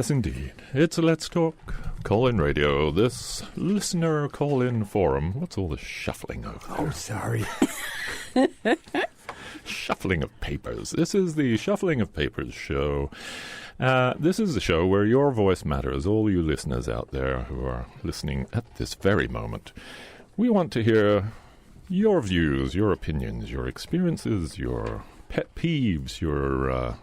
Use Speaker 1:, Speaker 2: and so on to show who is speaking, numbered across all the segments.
Speaker 1: Yes, indeed. It's Let's Talk Call-In Radio, this listener call-in forum. What's all the shuffling over there?
Speaker 2: Oh, sorry.
Speaker 1: Shuffling of papers. This is the Shuffling of Papers show. This is the show where your voice matters, all you listeners out there who are listening at this very moment. We want to hear your views, your opinions, your experiences, your pet peeves, your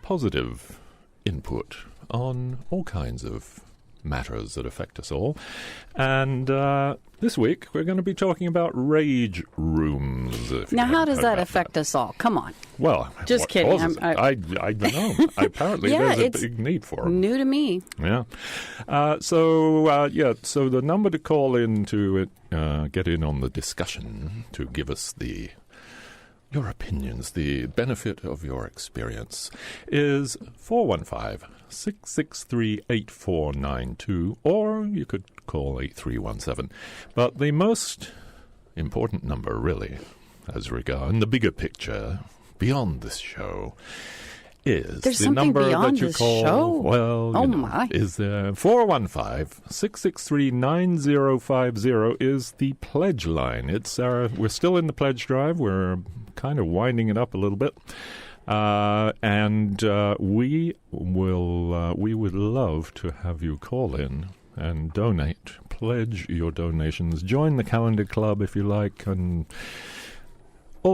Speaker 1: positive input on all kinds of matters that affect us all. And this week, we're going to be talking about rage rooms.
Speaker 3: Now, how does that affect us all? Come on.
Speaker 1: Well,
Speaker 3: just kidding.
Speaker 1: I don't know. Apparently, there's a big need for them.
Speaker 3: New to me.
Speaker 1: Yeah. So the number to call in to get in on the discussion, to give us your opinions, the benefit of your experience, is 415-663-8492, or you could call 8317. But the most important number, really, as regard the bigger picture, beyond this show, is
Speaker 3: There's
Speaker 1: the
Speaker 3: something
Speaker 1: number
Speaker 3: beyond
Speaker 1: that you
Speaker 3: this
Speaker 1: call.
Speaker 3: show?
Speaker 1: Well,
Speaker 3: my.
Speaker 1: Is 415-663-9050 is the pledge line. It's we're still in the pledge drive. We're kind of winding it up a little bit, and we would love to have you call in and donate, pledge your donations, join the calendar club if you like, and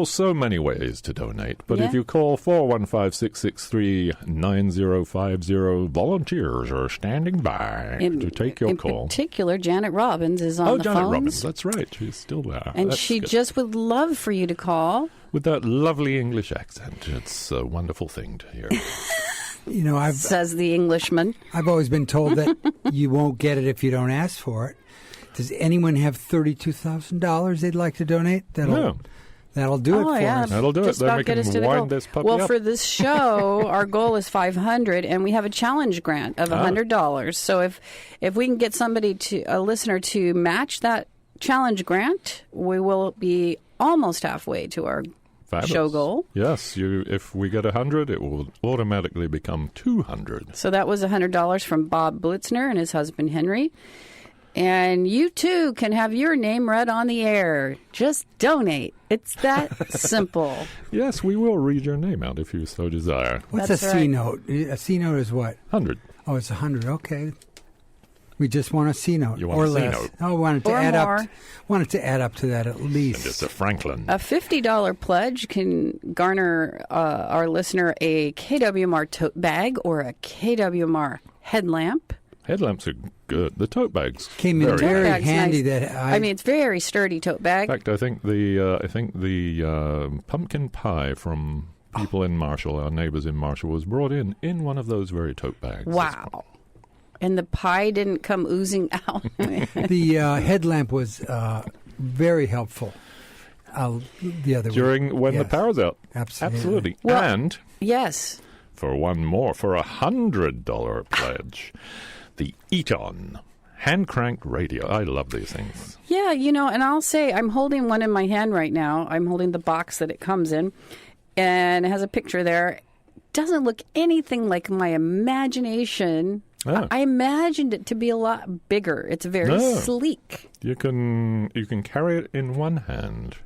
Speaker 1: so many ways to donate. But if you call 415-663-9050, volunteers are standing by to take your call.
Speaker 3: In particular, Janet Robbins is on the
Speaker 1: Janet
Speaker 3: phones.
Speaker 1: Robbins, that's right. She's still there.
Speaker 3: And
Speaker 1: That's
Speaker 3: she
Speaker 1: good.
Speaker 3: just would love for you to call.
Speaker 1: With that lovely English accent. It's a wonderful thing to hear.
Speaker 2: You know,
Speaker 3: says the Englishman.
Speaker 2: I've always been told that you won't get it if you don't ask for it. Does anyone have $32,000 they'd like to donate? That'll do it for us.
Speaker 1: That'll do
Speaker 3: Just
Speaker 1: it. Then
Speaker 3: about
Speaker 1: we
Speaker 3: get us to
Speaker 1: can
Speaker 3: the
Speaker 1: wind
Speaker 3: goal.
Speaker 1: this puppy
Speaker 3: Well,
Speaker 1: up.
Speaker 3: for this show, our goal is $500, and we have a challenge grant of $100. So if we can get a listener to match that challenge grant, we will be almost halfway to our show goal.
Speaker 1: Yes, if we get 100, it will automatically become 200.
Speaker 3: So that was $100 from Bob Blitzner and his husband Henry. And you, too, can have your name read on the air. Just donate. It's that simple.
Speaker 1: Yes, we will read your name out if you so desire.
Speaker 2: What's
Speaker 3: That's
Speaker 2: a C-note? A C-note is what?
Speaker 1: 100.
Speaker 2: Oh, it's 100. Okay. We just want a C-note.
Speaker 1: You want
Speaker 2: or
Speaker 1: a
Speaker 2: less.
Speaker 1: C-note.
Speaker 2: Oh, wanted to add up to that at least.
Speaker 1: And just a Franklin.
Speaker 3: A $50 pledge can garner our listener a KWMR tote bag or a KWMR headlamp.
Speaker 1: Headlamps are good. The tote bags
Speaker 2: came in very handy.
Speaker 3: Nice. It's very sturdy tote bag.
Speaker 1: In fact, I think the pumpkin pie from people in Marshall, our neighbors in Marshall, was brought in one of those very tote bags.
Speaker 3: Wow. And the pie didn't come oozing out.
Speaker 2: The headlamp was very helpful the other
Speaker 1: During when the power's out.
Speaker 2: Absolutely.
Speaker 3: Well,
Speaker 1: and
Speaker 3: yes.
Speaker 1: for one more, for $100 pledge, the Eton hand-cranked radio. I love these things.
Speaker 3: Yeah, and I'll say I'm holding one in my hand right now. I'm holding the box that it comes in, and it has a picture there. Doesn't look anything like my imagination. I imagined it to be a lot bigger. It's very sleek.
Speaker 1: You can carry it in one hand.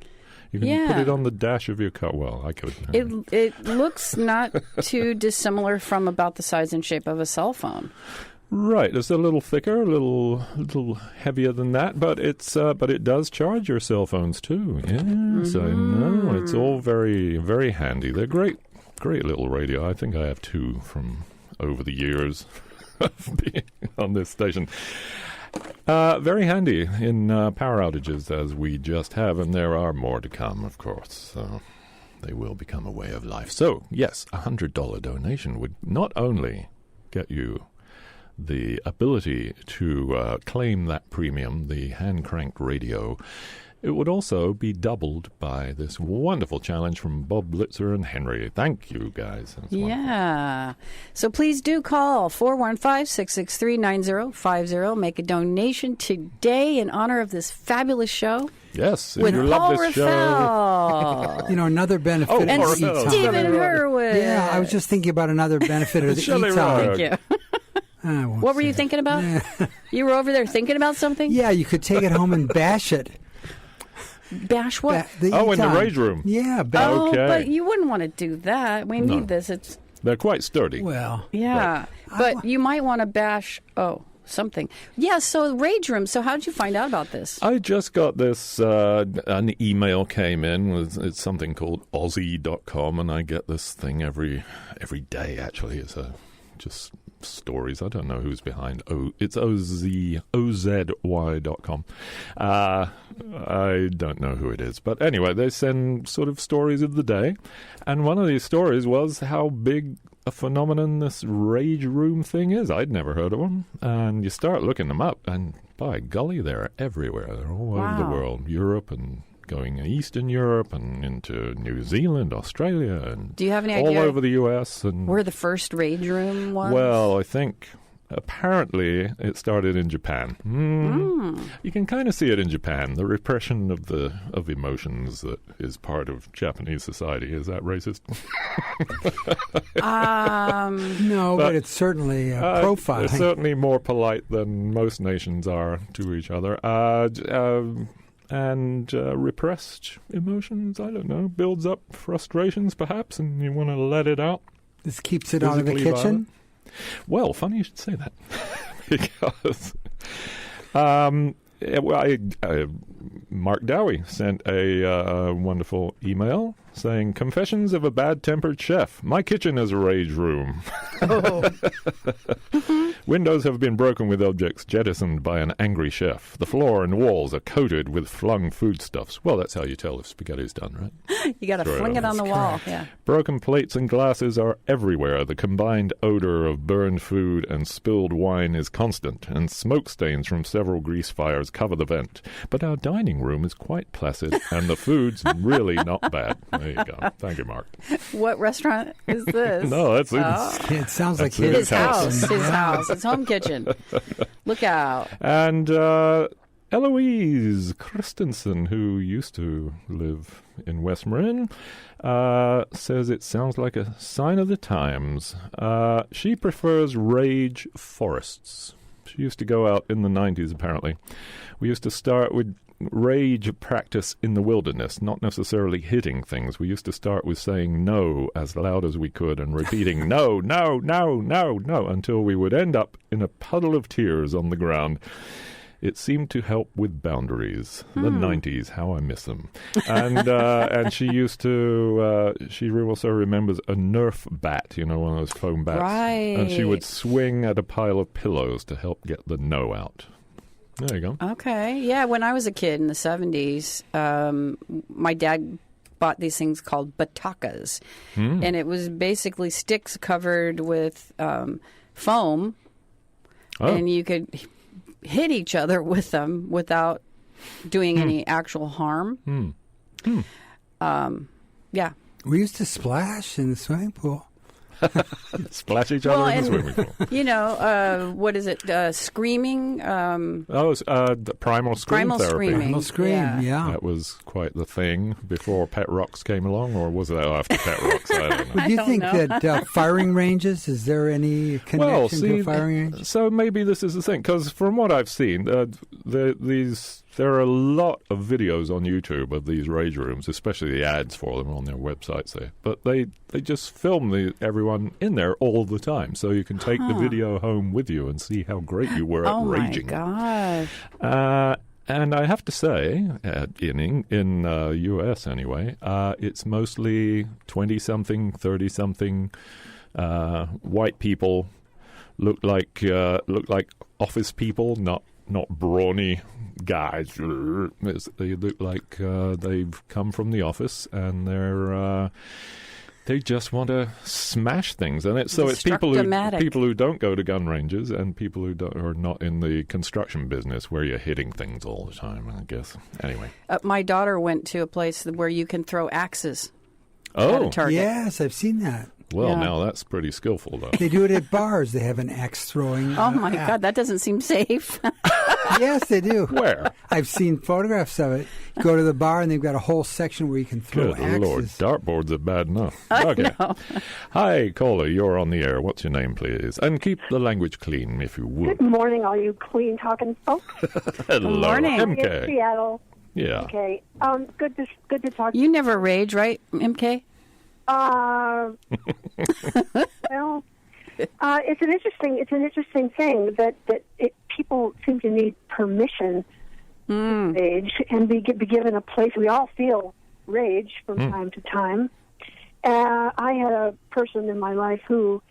Speaker 1: You can put it on the dash of your car. Well, I could.
Speaker 3: It looks not too dissimilar from about the size and shape of a cell phone.
Speaker 1: Right, it's a little thicker, a little heavier than that, but it does charge your cell phones too. Yes, I know. It's all very, very handy. They're great little radio. I think I have two from over the years of being on this station. Very handy in power outages, as we just have, and there are more to come, of course. So they will become a way of life. So, yes, a $100 donation would not only get you the ability to claim that premium, the hand-cranked radio, it would also be doubled by this wonderful challenge from Bob Blitzer and Henry. Thank you, guys. That's wonderful.
Speaker 3: So please do call 415-663-9050. Make a donation today in honor of this fabulous show.
Speaker 1: Yes, if
Speaker 3: with
Speaker 1: you love
Speaker 3: Paul
Speaker 1: this show.
Speaker 3: Raffel.
Speaker 2: Another benefit
Speaker 3: and
Speaker 2: of the E-Time.
Speaker 3: Stephen Hurwitz.
Speaker 2: Yeah, I was just thinking about another benefit of the
Speaker 1: Shelley
Speaker 2: E-Time.
Speaker 3: Thank you. What were you thinking about? You were over there thinking about something?
Speaker 2: Yeah, you could take it home and bash it.
Speaker 3: Bash what?
Speaker 1: In the rage room.
Speaker 2: Yeah.
Speaker 3: Oh,
Speaker 1: Okay.
Speaker 3: but you wouldn't want to do that. We need this.
Speaker 1: They're quite sturdy.
Speaker 2: Well.
Speaker 3: Yeah, but you might want to bash. Something. Yeah, so Rage Room. So how did you find out about this?
Speaker 1: I just got this, an email came in. It's something called Aussie.com, and I get this thing every day, actually. It's just stories. I don't know who's behind. It's OZY.com. I don't know who it is. But anyway, they send sort of stories of the day. And one of these stories was how big a phenomenon this Rage Room thing is. I'd never heard of them. And you start looking them up, and by golly, they're everywhere. They're all over the world. Europe and going Eastern Europe and into New Zealand, Australia, and
Speaker 3: do you have any
Speaker 1: all
Speaker 3: idea
Speaker 1: over the U.S. and
Speaker 3: where the first Rage Room was?
Speaker 1: Well, I think apparently it started in Japan. You can kind of see it in Japan. The repression of emotions that is part of Japanese society. Is that racist?
Speaker 2: No, but it's certainly profiling.
Speaker 1: It's certainly more polite than most nations are to each other. And repressed emotions, I don't know, builds up frustrations perhaps, and you want to let it out.
Speaker 2: This keeps it out of the kitchen?
Speaker 1: Well, funny you should say that. Because Mark Dowie sent a wonderful email saying, "Confessions of a bad-tempered chef. My kitchen is a rage room. Windows have been broken with objects jettisoned by an angry chef. The floor and walls are coated with flung foodstuffs." Well, that's how you tell if spaghetti's done, right?
Speaker 3: You got to fling it on the wall. Yeah.
Speaker 1: Broken plates and glasses are everywhere. The combined odor of burned food and spilled wine is constant, and smoke stains from several grease fires cover the vent. But our dining room is quite placid, and the food's really not bad. There you go. Thank you, Mark.
Speaker 3: What restaurant is this?
Speaker 1: No, that's
Speaker 2: it sounds like
Speaker 3: his house. His house. His home kitchen. Look out.
Speaker 1: And Eloise Christensen, who used to live in West Marin, says it sounds like a sign of the times. She prefers rage forests. She used to go out in the 90s, apparently. We used to start with rage practice in the wilderness, not necessarily hitting things. We used to start with saying no as loud as we could and repeating no, no, no, no, no, until we would end up in a puddle of tears on the ground. It seemed to help with boundaries. The 90s, how I miss them. And she used to, she also remembers a Nerf bat, one of those foam bats.
Speaker 3: Right.
Speaker 1: And she would swing at a pile of pillows to help get the no out. There you go.
Speaker 3: Okay. Yeah, when I was a kid in the 70s, my dad bought these things called batakas. And it was basically sticks covered with foam. And you could hit each other with them without doing any actual harm. Yeah.
Speaker 2: We used to splash in the swimming pool.
Speaker 1: Splash each other in the swimming pool.
Speaker 3: What is it? Screaming?
Speaker 1: The primal scream therapy.
Speaker 3: Screaming.
Speaker 2: Primal scream, yeah.
Speaker 1: That was quite the thing before Pet Rocks came along, or was it after Pet Rocks? I don't know.
Speaker 2: Would you think that firing ranges, is there any connection to firing ranges?
Speaker 1: So maybe this is the thing, because from what I've seen, there are a lot of videos on YouTube of these rage rooms, especially the ads for them on their websites there. But they just film everyone in there all the time, so you can take the video home with you and see how great you were at raging.
Speaker 3: Oh my gosh!
Speaker 1: And I have to say, in U.S. anyway, it's mostly 20-something, 30-something white people look like office people, not brawny guys. They look like they've come from the office, and they just want to smash things. And it's people who don't go to gun ranges and people who are not in the construction business where you're hitting things all the time, I guess. Anyway.
Speaker 3: My daughter went to a place where you can throw axes
Speaker 1: at
Speaker 3: a target.
Speaker 2: Yes, I've seen that.
Speaker 1: Well, now that's pretty skillful, though.
Speaker 2: They do it at bars. They have an axe throwing.
Speaker 3: Oh, my God. That doesn't seem safe.
Speaker 2: Yes, they do.
Speaker 1: Where?
Speaker 2: I've seen photographs of it. Go to the bar, and they've got a whole section where you can throw
Speaker 1: Good
Speaker 2: axes.
Speaker 1: Lord, dartboards are bad enough.
Speaker 3: I
Speaker 1: Okay.
Speaker 3: know.
Speaker 1: Hi, caller, you're on the air. What's your name, please? And keep the language clean, if you would.
Speaker 4: Good morning, all you clean talking folks.
Speaker 1: Hello,
Speaker 3: Good morning.
Speaker 4: In
Speaker 1: MK.
Speaker 4: Seattle.
Speaker 1: Yeah.
Speaker 4: Okay. Good to talk.
Speaker 3: You never rage, right, MK?
Speaker 4: Well, it's an interesting thing that people seem to need permission to rage and be given a place. We all feel rage from time to time. I had a person in my life who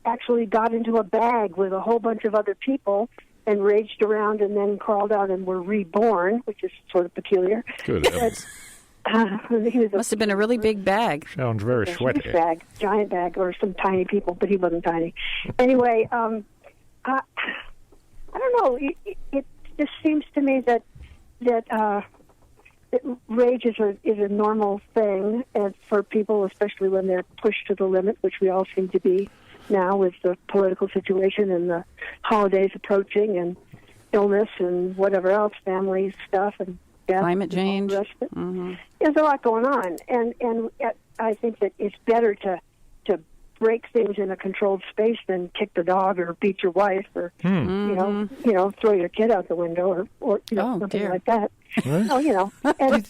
Speaker 4: actually got into a bag with a whole bunch of other people and raged around and then crawled out and were reborn, which is sort of peculiar.
Speaker 1: Good heavens.
Speaker 4: He was
Speaker 3: Must have been a really big bag.
Speaker 1: Sounds very sweaty.
Speaker 4: huge bag, giant bag, or some tiny people, but he wasn't tiny. Anyway, I don't know. It just seems to me that rage is a normal thing, and for people, especially when they're pushed to the limit, which we all seem to be now with the political situation and the holidays approaching and illness and whatever else, family stuff and death,
Speaker 3: Climate change.
Speaker 4: And all the rest of it. There's a lot going on, and I think that it's better to break things in a controlled space than kick the dog or beat your wife or you know throw your kid out the window or something
Speaker 3: dear.
Speaker 4: like that.
Speaker 1: Right.
Speaker 4: Oh, and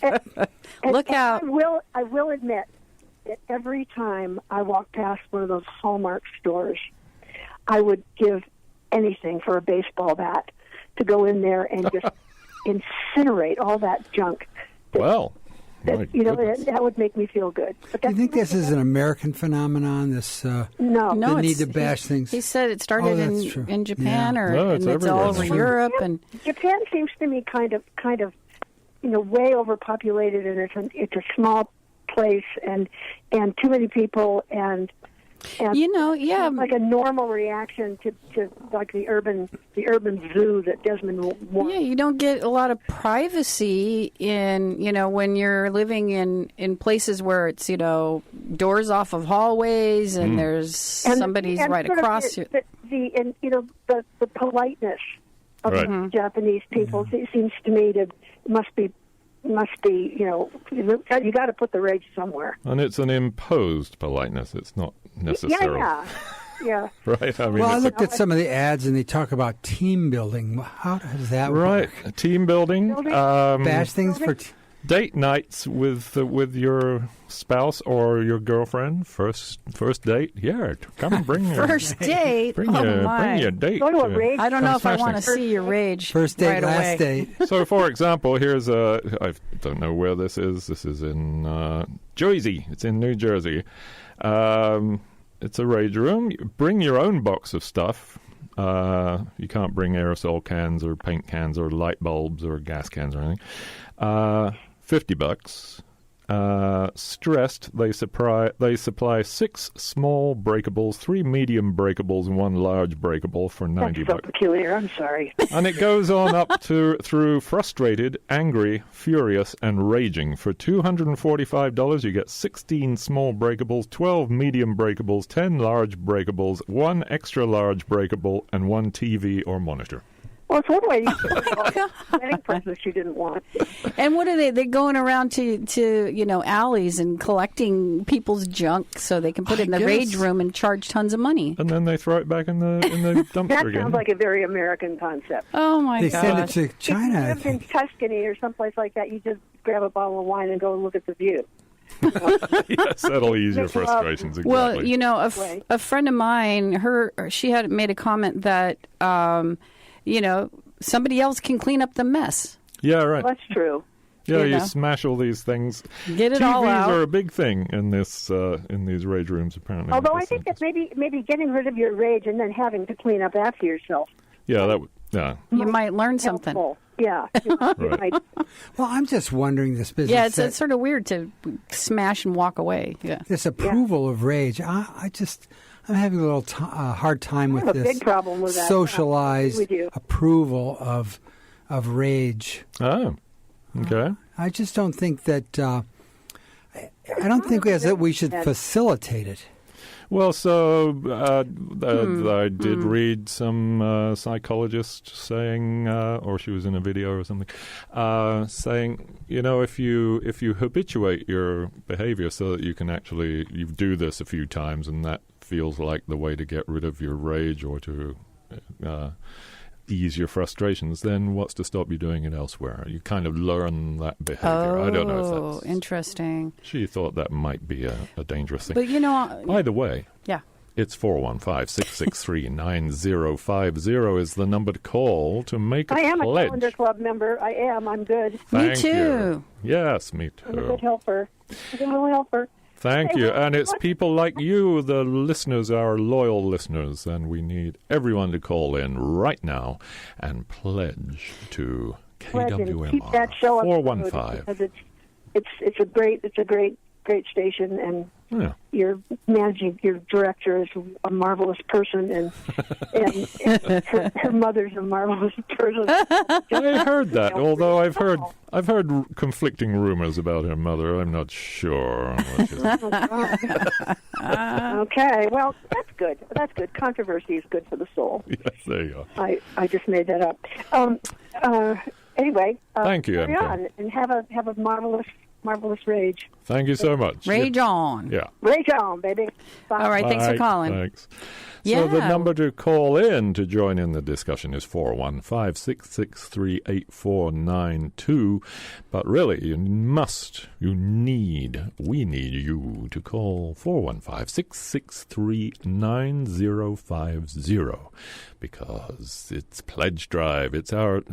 Speaker 3: Look out.
Speaker 4: I will admit that every time I walk past one of those Hallmark stores, I would give anything for a baseball bat to go in there and just incinerate all that junk.
Speaker 1: Well, my goodness.
Speaker 4: That would make me feel good. But
Speaker 2: Do you think this is an American phenomenon? This
Speaker 4: no.
Speaker 2: the need to
Speaker 3: it's-
Speaker 2: bash things.
Speaker 3: He said it started
Speaker 2: that's true.
Speaker 3: in Japan,
Speaker 2: Yeah.
Speaker 1: No, it's
Speaker 3: and it's all
Speaker 1: everywhere.
Speaker 3: over
Speaker 1: It's true.
Speaker 3: Europe, and
Speaker 4: Japan seems to me kind of way overpopulated, and it's a small place and too many people and
Speaker 3: yeah.
Speaker 4: like a normal reaction to like the urban zoo that Desmond wants.
Speaker 3: Yeah, you don't get a lot of privacy in, when you're living in places where it's, doors off of hallways and there's somebody's right
Speaker 4: sort of
Speaker 3: across you.
Speaker 4: The politeness of
Speaker 1: Right.
Speaker 4: Japanese people seems to me to must be you got to put the rage somewhere.
Speaker 1: And it's an imposed politeness. It's not necessarily.
Speaker 4: Yeah.
Speaker 1: Right? I mean,
Speaker 2: Well, I
Speaker 1: it's
Speaker 2: looked at some of the ads, and they talk about team building. How does that
Speaker 1: right.
Speaker 2: work?
Speaker 1: Team building.
Speaker 2: Bash things for...
Speaker 1: Date nights with your spouse or your girlfriend. First date. Yeah, come and bring your
Speaker 3: First date?
Speaker 1: Bring your date.
Speaker 4: Go to a rage.
Speaker 3: I don't know if I
Speaker 1: Smash
Speaker 3: want to
Speaker 1: things.
Speaker 3: see your rage
Speaker 2: First date,
Speaker 3: right
Speaker 2: last
Speaker 3: away.
Speaker 2: date.
Speaker 1: So, for example, here's I don't know where this is. This is in Jersey. It's in New Jersey. It's a rage room. You bring your own box of stuff. You can't bring aerosol cans or paint cans or light bulbs or gas cans or anything. $50. Stressed, they supply 6 small breakables, 3 medium breakables, and 1 large breakable for $90.
Speaker 4: That's so peculiar. I'm sorry.
Speaker 1: And it goes on up through frustrated, angry, furious, and raging. For $245, you get 16 small breakables, 12 medium breakables, 10 large breakables, 1 extra large breakable, and 1 TV or monitor.
Speaker 4: Well, it's one way you could wedding presents you didn't want.
Speaker 3: And what are they? They're going around to alleys and collecting people's junk so they can put it in the rage room and charge tons of money.
Speaker 1: And then they throw it back in the dumpster
Speaker 4: That
Speaker 1: again.
Speaker 4: sounds like a very American concept.
Speaker 3: Oh my
Speaker 2: They
Speaker 3: gosh!
Speaker 2: send it to China, I
Speaker 4: If you lived in
Speaker 2: think.
Speaker 4: Tuscany or someplace like that, you just grab a bottle of wine and go look at the view.
Speaker 1: Yes, that'll ease your frustrations. Exactly.
Speaker 3: Well, a friend of mine, she had made a comment that somebody else can clean up the mess.
Speaker 1: Yeah, right.
Speaker 4: Well, that's true.
Speaker 1: Yeah, you
Speaker 3: know.
Speaker 1: smash all these things.
Speaker 3: Get it
Speaker 1: TVs
Speaker 3: all out.
Speaker 1: are a big thing in these rage rooms, apparently.
Speaker 4: Although I think that maybe getting rid of your rage and then having to clean up after yourself.
Speaker 1: Yeah,
Speaker 3: You might learn something.
Speaker 4: Helpful. Yeah.
Speaker 1: Right.
Speaker 2: Well, I'm just wondering this business.
Speaker 3: Yeah, it's sort of weird to smash and walk away. Yeah.
Speaker 2: This approval of rage. I'm having a little hard time with
Speaker 4: I have a
Speaker 2: this
Speaker 4: big problem with that.
Speaker 2: socialized
Speaker 4: I agree with you.
Speaker 2: approval of rage.
Speaker 1: Oh, okay.
Speaker 2: I just don't think that. I don't think we should facilitate it.
Speaker 1: Well, so I did read some psychologist saying, or she was in a video or something, saying, if you habituate your behavior so that you do this a few times, and that feels like the way to get rid of your rage or to ease your frustrations, then what's to stop you doing it elsewhere? You kind of learn that behavior. I don't know if that's
Speaker 3: interesting.
Speaker 1: She thought that might be a dangerous thing.
Speaker 3: But
Speaker 1: by the way,
Speaker 3: yeah,
Speaker 1: it's 415-663-9050 is the number to call to make a pledge.
Speaker 4: I am a Calendar Club member. I am. I'm good.
Speaker 1: Thank
Speaker 3: me too.
Speaker 1: You. Yes, me too.
Speaker 4: I'm a good helper.
Speaker 1: Thank you. And it's people like you, the listeners, our loyal listeners, and we need everyone to call in right now and pledge to KWMR.
Speaker 4: Keep that show up
Speaker 1: 415.
Speaker 4: It's a great station, and your director is a marvelous person, and her mother's a marvelous person.
Speaker 1: I heard that, although I've heard conflicting rumors about her mother. I'm not sure.
Speaker 4: Okay, well, that's good. That's good. Controversy is good for the soul.
Speaker 1: Yes, there you go.
Speaker 4: I just made that up. Anyway,
Speaker 1: thank you,
Speaker 4: carry on and have a marvelous rage.
Speaker 1: Thank you so much.
Speaker 3: Rage on.
Speaker 1: Yeah.
Speaker 4: Rage on, baby. Bye.
Speaker 3: All right, thanks for calling.
Speaker 1: Thanks.
Speaker 3: Yeah.
Speaker 1: So the number to call in to join in the discussion is 415-663-8492. But really, we need you to call 415-663-9050 because it's Pledge Drive. It's our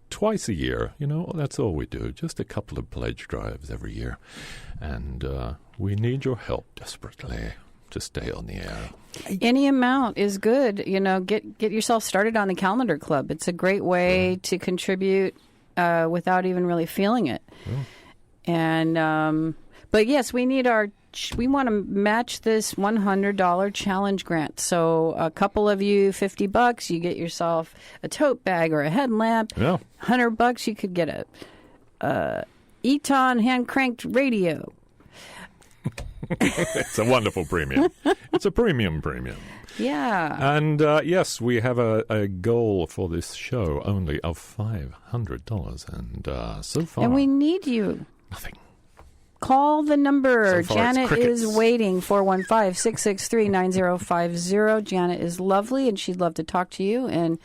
Speaker 1: twice a year. That's all we do. Just a couple of pledge drives every year. And we need your help desperately to stay on the air.
Speaker 3: Any amount is good. Get yourself started on the Calendar Club. It's a great way to contribute without even really feeling it. And but yes, we want to match this $100 challenge grant. So a couple of you, $50, you get yourself a tote bag or a headlamp.
Speaker 1: Yeah.
Speaker 3: $100, you could get a Eton hand cranked radio.
Speaker 1: It's a wonderful premium. It's a premium.
Speaker 3: Yeah.
Speaker 1: And yes, we have a goal for this show only of $500. And so far...
Speaker 3: And we need you.
Speaker 1: Nothing.
Speaker 3: Call the number.
Speaker 1: So far,
Speaker 3: Janet is waiting, 415-663-9050. Janet is lovely, and she'd love to talk to you and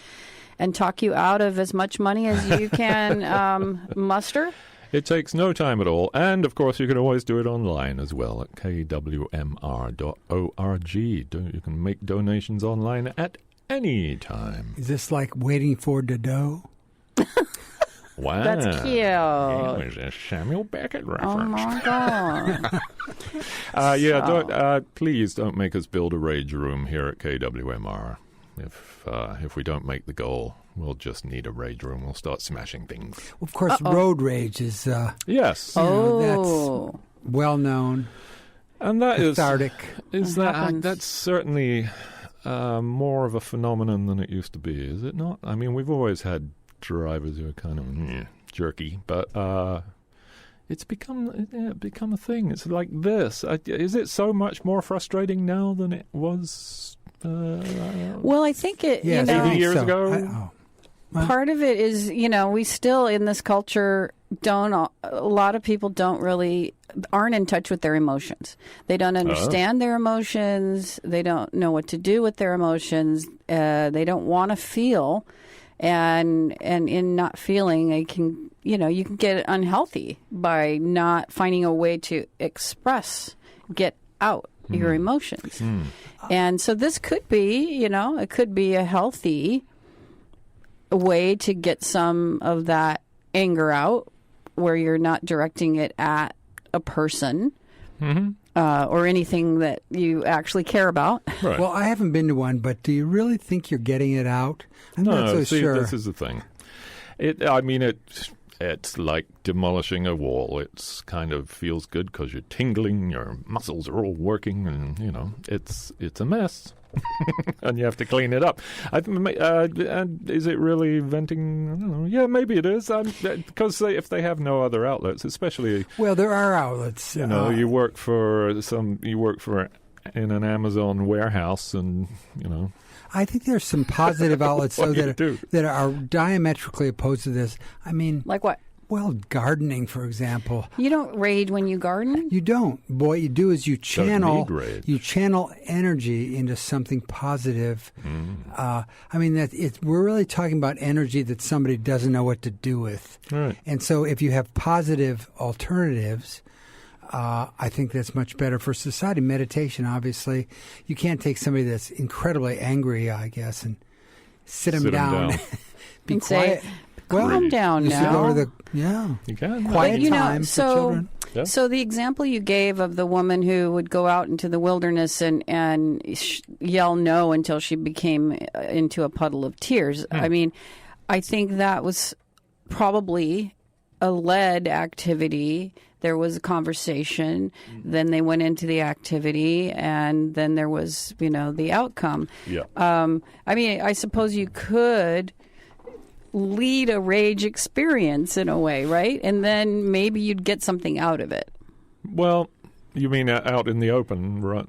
Speaker 3: talk you out of as much money as you can muster.
Speaker 1: It takes no time at all. And, of course, you can always do it online as well at kwmr.org. You can make donations online at any time.
Speaker 2: Is this like waiting for Godot?
Speaker 1: Wow.
Speaker 3: That's cute.
Speaker 1: It was a Samuel Beckett reference.
Speaker 3: Oh, my God.
Speaker 1: Please don't make us build a rage room here at KWMR. If we don't make the goal, we'll just need a rage room. We'll start smashing things.
Speaker 2: Of course, road rage is
Speaker 1: yes.
Speaker 2: That's well known.
Speaker 1: And that
Speaker 2: cathartic.
Speaker 1: That's certainly more of a phenomenon than it used to be, is it not? I mean, we've always had drivers who are kind of jerky, but it's become a thing. It's like this. Is it so much more frustrating now than it was?
Speaker 3: Well, I think it.
Speaker 1: 80 years ago.
Speaker 3: Part of it is, we still in this culture a lot of people aren't in touch with their emotions. They don't understand their emotions. They don't know what to do with their emotions. They don't want to feel. And in not feeling, you can get unhealthy by not finding a way to get out your emotions. And so this could be, it could be a healthy way to get some of that anger out where you're not directing it at a person or anything that you actually care about.
Speaker 1: Right.
Speaker 2: Well, I haven't been to one, but do you really think you're getting it out? I'm not so sure.
Speaker 1: This is the thing. It's like demolishing a wall. It's kind of feels good because you're tingling, your muscles are all working, and it's a mess, and you have to clean it up. And is it really venting? I don't know. Yeah, maybe it is. Because if they have no other outlets, especially
Speaker 2: there are outlets.
Speaker 1: you work for in an Amazon warehouse, and
Speaker 2: I think there's some positive outlets though that are diametrically opposed to this. I mean,
Speaker 3: like what?
Speaker 2: Well, gardening, for example.
Speaker 3: You don't rage when you garden?
Speaker 2: You don't. But what you do is you channel energy into something positive. I mean, we're really talking about energy that somebody doesn't know what to do with.
Speaker 1: Right.
Speaker 2: And so if you have positive alternatives, I think that's much better for society. Meditation, obviously. You can't take somebody that's incredibly angry, I guess, and sit them down. Be
Speaker 3: and
Speaker 2: quiet.
Speaker 3: Calm down now.
Speaker 1: You can.
Speaker 2: Quiet time for children.
Speaker 1: Yeah.
Speaker 3: So the example you gave of the woman who would go out into the wilderness and yell no until she became into a puddle of tears. I mean, I think that was probably a led activity. There was a conversation, then they went into the activity, and then there was, the outcome.
Speaker 1: Yeah.
Speaker 3: I mean, I suppose you could lead a rage experience in a way, right? And then maybe you'd get something out of it.
Speaker 1: Well, you mean out in the open, right?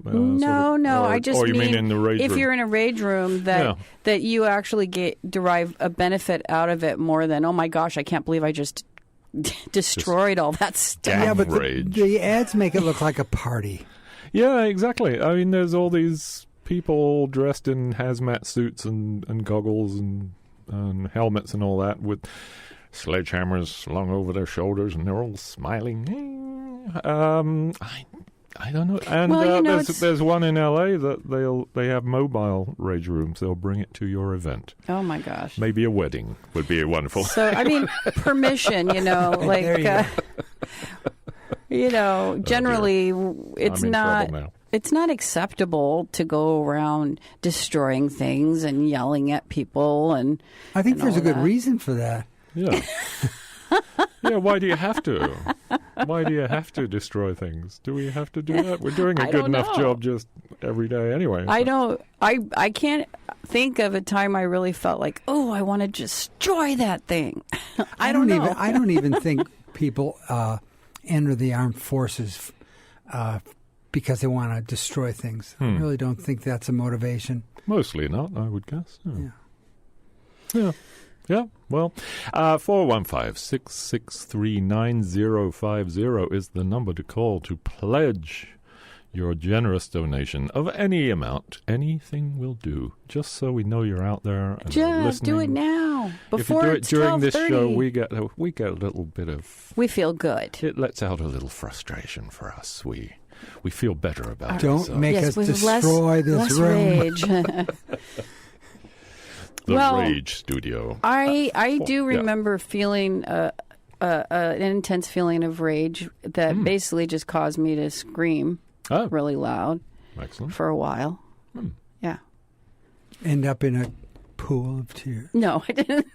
Speaker 3: No. I just
Speaker 1: mean in the rage room?
Speaker 3: If you're in a rage room, that you actually derive a benefit out of it more than, oh my gosh, I can't believe I just destroyed all that stuff.
Speaker 2: Yeah, but the ads make it look like a party.
Speaker 1: Yeah, exactly. I mean, there's all these people dressed in hazmat suits and goggles and helmets and all that with sledgehammers slung over their shoulders, and they're all smiling. I don't know. And there's one in L.A. that they have mobile rage rooms. They'll bring it to your event.
Speaker 3: Oh my gosh!
Speaker 1: Maybe a wedding would be wonderful.
Speaker 3: So I mean, permission. Like generally, it's not. It's not acceptable to go around destroying things and yelling at people. And
Speaker 2: I think there's a good reason for that.
Speaker 1: Yeah. Yeah, why do you have to? Why do you have to destroy things? Do we have to do that? We're doing a good enough job just every day anyway. So.
Speaker 3: I can't think of a time I really felt like, oh, I want to destroy that thing. I don't know.
Speaker 2: I don't even think people enter the armed forces because they want to destroy things. I really don't think that's a motivation.
Speaker 1: Mostly not, I would guess. Yeah. Yeah, well, 415-663-9050 is the number to call to pledge your generous donation of any amount. Anything will do, just so we know you're out there and listening.
Speaker 3: Do it now. Before
Speaker 1: if you do it during this show, we get a little bit of...
Speaker 3: We feel good.
Speaker 1: It lets out a little frustration for us. We feel better about it.
Speaker 2: Don't make us destroy this room.
Speaker 3: Rage.
Speaker 1: The Rage Studio.
Speaker 3: I do remember feeling an intense feeling of rage that basically just caused me to scream really loud.
Speaker 1: Excellent.
Speaker 3: For a while. Yeah.
Speaker 2: End up in a pool of tears.
Speaker 3: No, I didn't.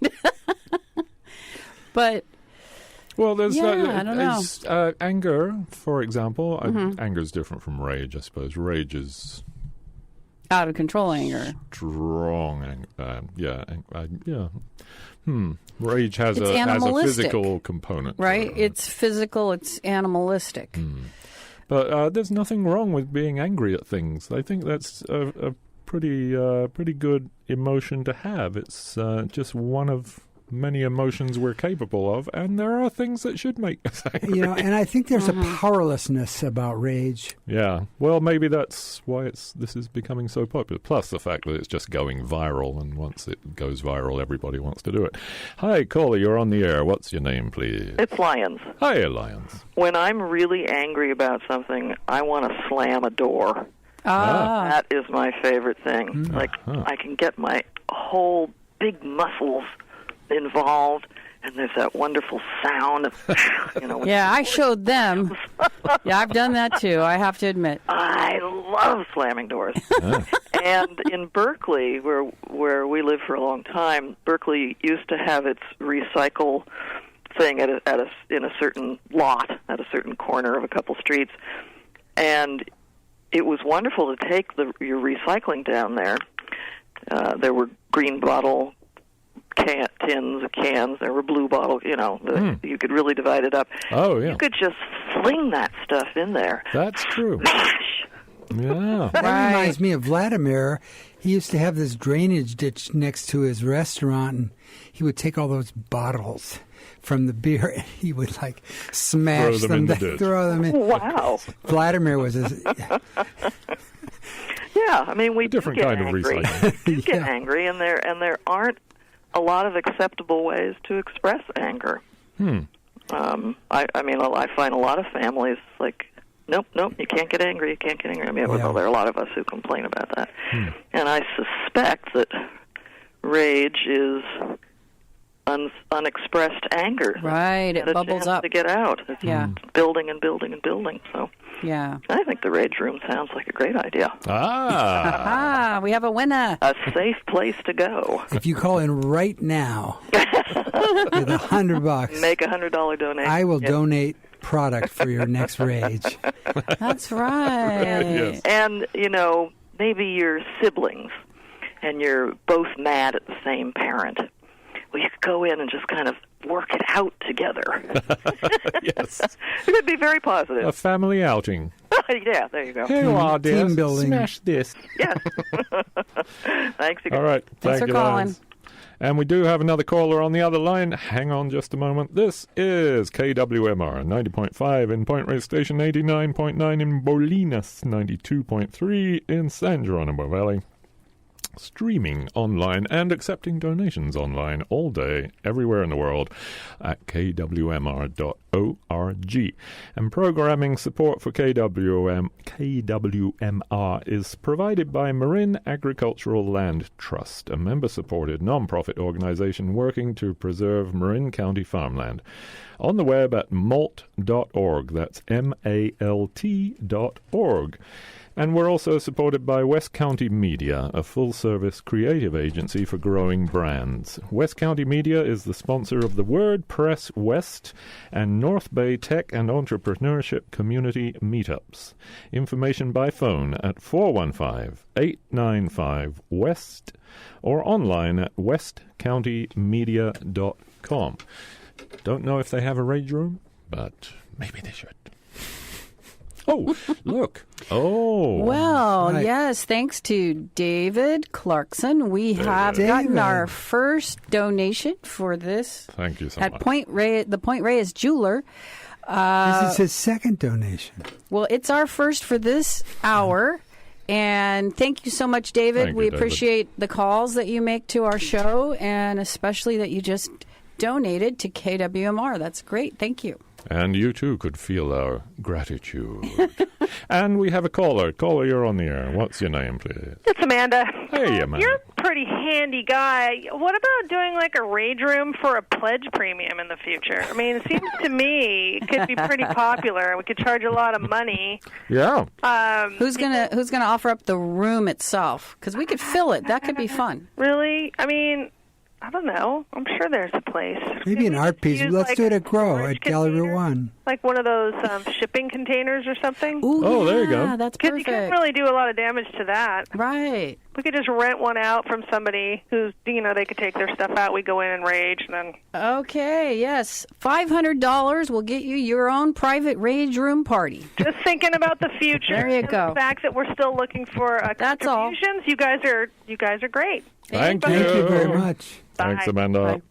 Speaker 3: But...
Speaker 1: Well, there's
Speaker 3: I don't know.
Speaker 1: Anger, for example. Anger is different from rage, I suppose. Rage is...
Speaker 3: out of control anger.
Speaker 1: Strong anger. Rage has a physical component.
Speaker 3: Right? It's physical, it's animalistic.
Speaker 1: But there's nothing wrong with being angry at things. I think that's a pretty good emotion to have. It's just one of many emotions we're capable of, and there are things that should make us angry.
Speaker 2: And I think there's a powerlessness about rage.
Speaker 1: Yeah, well, maybe that's why this is becoming so popular. Plus the fact that it's just going viral, and once it goes viral, everybody wants to do it. Hi, caller, you're on the air. What's your name, please?
Speaker 5: It's Lyons.
Speaker 1: Hi, Lyons.
Speaker 5: When I'm really angry about something, I want to slam a door. That is my favorite thing. I can get my whole big muscles involved, and there's that wonderful sound of,
Speaker 3: Yeah, I showed them. Yeah, I've done that too, I have to admit.
Speaker 5: I love slamming doors. And in Berkeley, where we lived for a long time, Berkeley used to have its recycle thing in a certain lot, at a certain corner of a couple streets, and it was wonderful to take your recycling down there. There were green bottle tins, cans. There were blue bottles. You could really divide it up.
Speaker 1: Oh, yeah.
Speaker 5: You could just fling that stuff in there.
Speaker 1: That's true.
Speaker 5: Smash,
Speaker 1: Yeah.
Speaker 2: That reminds me of Vladimir. He used to have this drainage ditch next to his restaurant, and he would take all those bottles from the beer, and he would like smash
Speaker 1: Throw them in the ditch.
Speaker 2: throw them in.
Speaker 5: Wow.
Speaker 2: Vladimir was his.
Speaker 5: Yeah, I mean, we
Speaker 1: Different
Speaker 5: do get
Speaker 1: kind of
Speaker 5: angry.
Speaker 1: recycling.
Speaker 5: We do get angry, and there aren't a lot of acceptable ways to express anger. I mean, I find a lot of families like, nope, you can't get angry, you can't get angry. I mean, well, there are a lot of us who complain about that. And I suspect that rage is unexpressed anger.
Speaker 3: Right, it bubbles up
Speaker 5: to get out. It's building and building and building. So
Speaker 3: yeah,
Speaker 5: I think the rage room sounds like a great idea.
Speaker 3: We have a winner.
Speaker 5: A safe place to go.
Speaker 2: If you call in right now with $100,
Speaker 5: Make a $100 donation.
Speaker 2: I will donate product for your next rage.
Speaker 3: That's right.
Speaker 1: Yes.
Speaker 5: And, maybe you're siblings and you're both mad at the same parent. Well, you could go in and just kind of work it out together.
Speaker 1: Yes.
Speaker 5: It would be very positive.
Speaker 1: A family outing.
Speaker 5: Yeah, there you go.
Speaker 1: Here you are, dear.
Speaker 2: Team building.
Speaker 1: Smash this.
Speaker 5: Yes. Thanks again.
Speaker 1: All right.
Speaker 3: Thanks for
Speaker 1: you,
Speaker 3: calling.
Speaker 1: Lance. And we do have another caller on the other line. Hang on just a moment. This is KWMR 90.5 in Point Reyes Station, 89.9 in Bolinas, 92.3 in San Geronimo Valley. Streaming online and accepting donations online all day, everywhere in the world at kwmr.org. And programming support for KWMR is provided by Marin Agricultural Land Trust, a member-supported non-profit organization working to preserve Marin County farmland. On the web at malt.org. That's MALT.org. And we're also supported by West County Media, a full-service creative agency for growing brands. West County Media is the sponsor of the WordPress West and North Bay Tech and Entrepreneurship Community Meetups. Information by phone at 415-895-WEST or online at westcountymedia.com. Don't know if they have a rage room, but maybe they should. Oh, look. Oh.
Speaker 3: Well,
Speaker 2: Right.
Speaker 3: yes, thanks to David Clarkson, we have gotten
Speaker 2: David.
Speaker 3: our first donation for this
Speaker 1: Thank you so
Speaker 3: at
Speaker 1: much.
Speaker 3: the Point Reyes Jeweler.
Speaker 2: This is his second donation.
Speaker 3: Well, it's our first for this hour. And thank you so much, David.
Speaker 1: Thank
Speaker 3: We
Speaker 1: you, David.
Speaker 3: appreciate the calls that you make to our show, and especially that you just donated to KWMR. That's great. Thank you.
Speaker 1: And you too could feel our gratitude. And we have a caller. Caller, you're on the air. What's your name, please?
Speaker 6: It's Amanda.
Speaker 1: Hey, Amanda.
Speaker 6: You're a pretty handy guy. What about doing like a rage room for a pledge premium in the future? I mean, it seems to me it could be pretty popular. We could charge a lot of money.
Speaker 1: Yeah.
Speaker 3: Who's gonna offer up the room itself? Because we could fill it. That could be fun.
Speaker 6: Really? I mean, I don't know. I'm sure there's a place.
Speaker 2: Maybe an
Speaker 6: Could we
Speaker 2: art
Speaker 6: just
Speaker 2: piece.
Speaker 6: use,
Speaker 2: Let's
Speaker 6: like,
Speaker 2: do it
Speaker 6: a
Speaker 2: at Grow
Speaker 6: storage
Speaker 2: at Gallery
Speaker 6: container?
Speaker 2: 1.
Speaker 6: Like one of those shipping containers or something?
Speaker 3: Ooh,
Speaker 1: Oh, there you
Speaker 3: yeah,
Speaker 1: go.
Speaker 3: That's
Speaker 6: Because you
Speaker 3: perfect.
Speaker 6: couldn't really do a lot of damage to that.
Speaker 3: Right.
Speaker 6: We could just rent one out from somebody who's, they could take their stuff out. We go in and rage, and then
Speaker 3: Okay, yes. $500 will get you your own private rage room party.
Speaker 6: just thinking about the future.
Speaker 3: There you
Speaker 6: and
Speaker 3: go.
Speaker 6: The fact that we're still looking for
Speaker 3: That's all.
Speaker 6: contributions. You guys are great.
Speaker 1: Thank you.
Speaker 2: Thank you very much.
Speaker 1: Thanks,
Speaker 6: Bye.
Speaker 1: Amanda.
Speaker 3: Bye.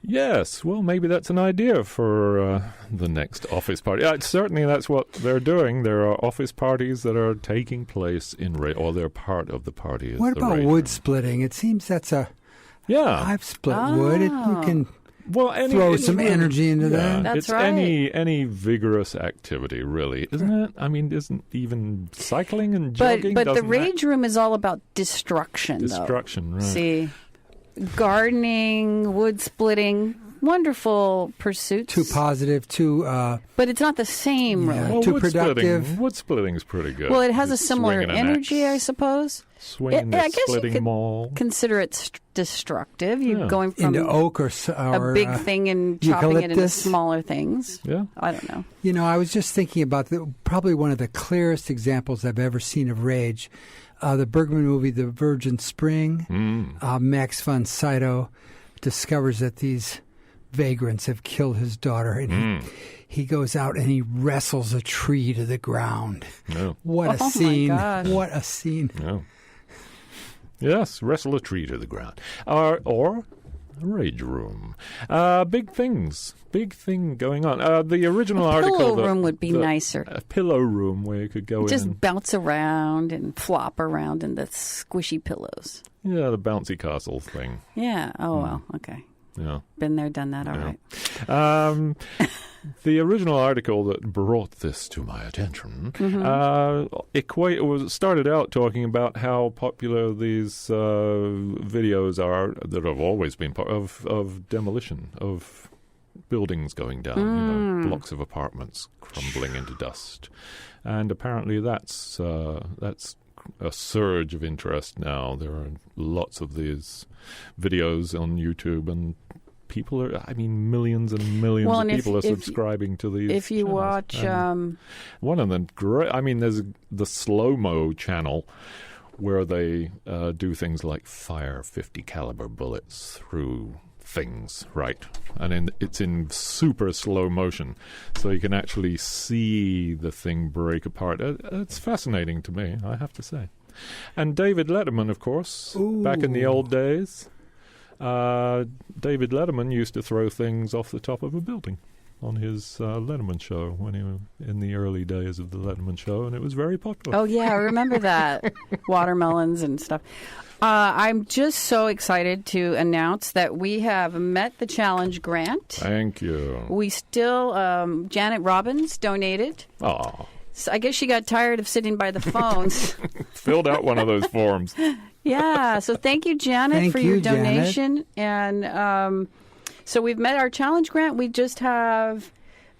Speaker 1: Yes, well, maybe that's an idea for the next office party. Certainly, that's what they're doing. There are office parties that are taking place in or they're part of the party. is
Speaker 2: What
Speaker 1: the
Speaker 2: about
Speaker 1: rage
Speaker 2: wood
Speaker 1: room.
Speaker 2: splitting? It seems that's a.
Speaker 1: Yeah.
Speaker 2: I've split wood. You can
Speaker 1: Well,
Speaker 2: throw some energy into
Speaker 1: Yeah,
Speaker 2: that.
Speaker 3: That's
Speaker 1: it's
Speaker 3: right.
Speaker 1: any vigorous activity, really, isn't it? I mean, isn't even cycling and
Speaker 3: But
Speaker 1: jogging?
Speaker 3: the
Speaker 1: doesn't
Speaker 3: rage room is all about destruction,
Speaker 1: destruction,
Speaker 3: though.
Speaker 1: right?
Speaker 3: See, gardening, wood splitting, wonderful pursuits.
Speaker 2: Too positive, too.
Speaker 3: But it's not the same,
Speaker 2: Yeah.
Speaker 3: really.
Speaker 1: Well,
Speaker 2: Too
Speaker 1: wood
Speaker 2: productive.
Speaker 1: Splitting, wood splitting's pretty good.
Speaker 3: Well, it has a
Speaker 1: Just
Speaker 3: similar
Speaker 1: swinging an
Speaker 3: energy, I
Speaker 1: axe,
Speaker 3: suppose.
Speaker 1: Swinging
Speaker 3: I
Speaker 1: the
Speaker 3: guess you
Speaker 1: splitting
Speaker 3: could
Speaker 1: maul.
Speaker 3: consider it destructive. You're
Speaker 1: Yeah.
Speaker 3: going from
Speaker 2: into oak or
Speaker 3: a big thing and chopping it into
Speaker 2: eucalyptus.
Speaker 3: smaller things.
Speaker 1: Yeah.
Speaker 3: I don't know.
Speaker 2: You know, I was just thinking about probably one of the clearest examples I've ever seen of rage. The Bergman movie, The Virgin Spring. Max von Sydow discovers that these vagrants have killed his daughter, and he goes out and he wrestles a tree to the ground.
Speaker 1: No.
Speaker 2: What a scene! What a scene!
Speaker 1: No. Yes, wrestle a tree to the ground. Or a rage room. Big thing going on. The original article...
Speaker 3: Pillow room would be nicer.
Speaker 1: A pillow room where you could go
Speaker 3: Just
Speaker 1: in.
Speaker 3: bounce around and flop around in the squishy pillows.
Speaker 1: Yeah, the bouncy castle thing.
Speaker 3: Yeah. Oh, well, okay.
Speaker 1: Yeah.
Speaker 3: Been there, done that, all right.
Speaker 1: The original article that brought this to my attention started out talking about how popular these videos are that have always been part of demolition of buildings going down, blocks of apartments crumbling into dust, and apparently that's a surge of interest now. There are lots of these videos on YouTube, and people millions and millions of people are subscribing to these.
Speaker 3: If you watch,
Speaker 1: one of them, there's the slow-mo channel where they do things like fire 50 caliber bullets through things, right? And it's in super slow motion, so you can actually see the thing break apart. It's fascinating to me, I have to say. And David Letterman, of course, back in the old days, David Letterman used to throw things off the top of a building on his Letterman show when he was in the early days of the Letterman show, and it was very popular.
Speaker 3: Oh, yeah, I remember that. Watermelons and stuff. I'm just so excited to announce that we have met the challenge grant.
Speaker 1: Thank you.
Speaker 3: We still, Janet Robbins donated.
Speaker 1: Oh.
Speaker 3: So I guess she got tired of sitting by the phones.
Speaker 1: Filled out one of those forms.
Speaker 3: Yeah, so thank you, Janet, for your donation.
Speaker 2: Janet.
Speaker 3: And so we've met our challenge grant. We just have,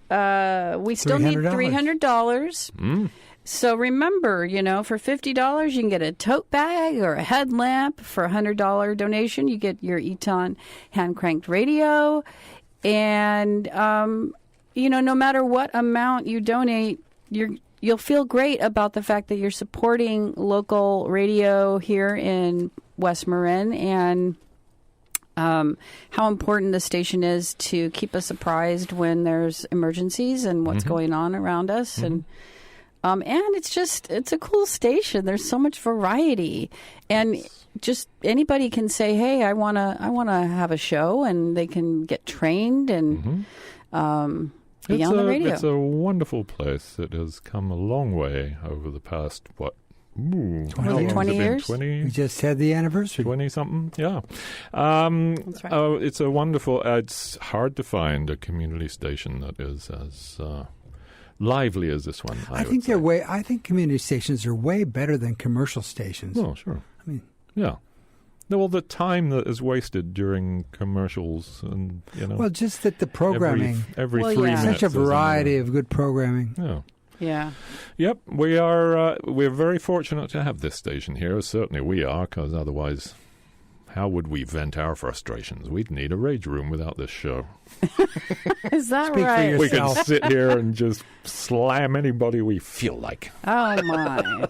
Speaker 3: we still need $300. So remember, for $50, you can get a tote bag or a headlamp. For a $100 donation, you get your Eton hand-cranked radio. And, no matter what amount you donate, you'll feel great about the fact that you're supporting local radio here in West Marin, and how important the station is to keep us apprised when there's emergencies and what's going on around us. And it's a cool station. There's so much variety, and just anybody can say, hey, I want to have a show, and they can get trained and be on the radio.
Speaker 1: It's a wonderful place. It has come a long way over the past,
Speaker 3: 20 years?
Speaker 2: We just had the anniversary.
Speaker 1: 20-something, yeah.
Speaker 3: That's right.
Speaker 1: It's a wonderful... it's hard to find a community station that is as lively as this one, I think
Speaker 2: they're I think community stations are way better than commercial stations.
Speaker 1: Oh, sure.
Speaker 2: I mean...
Speaker 1: Yeah. Well, the time that is wasted during commercials, and
Speaker 2: Well, just that the programming.
Speaker 1: Every 3 minutes.
Speaker 2: Such a variety of good programming.
Speaker 1: Yeah.
Speaker 3: Yeah.
Speaker 1: Yep, we are. We're very fortunate to have this station here. Certainly, we are, because otherwise, how would we vent our frustrations? We'd need a rage room without this show.
Speaker 3: Is that
Speaker 2: Speak
Speaker 3: right?
Speaker 2: for
Speaker 1: We can sit here and just slam anybody we feel like.
Speaker 3: Oh my.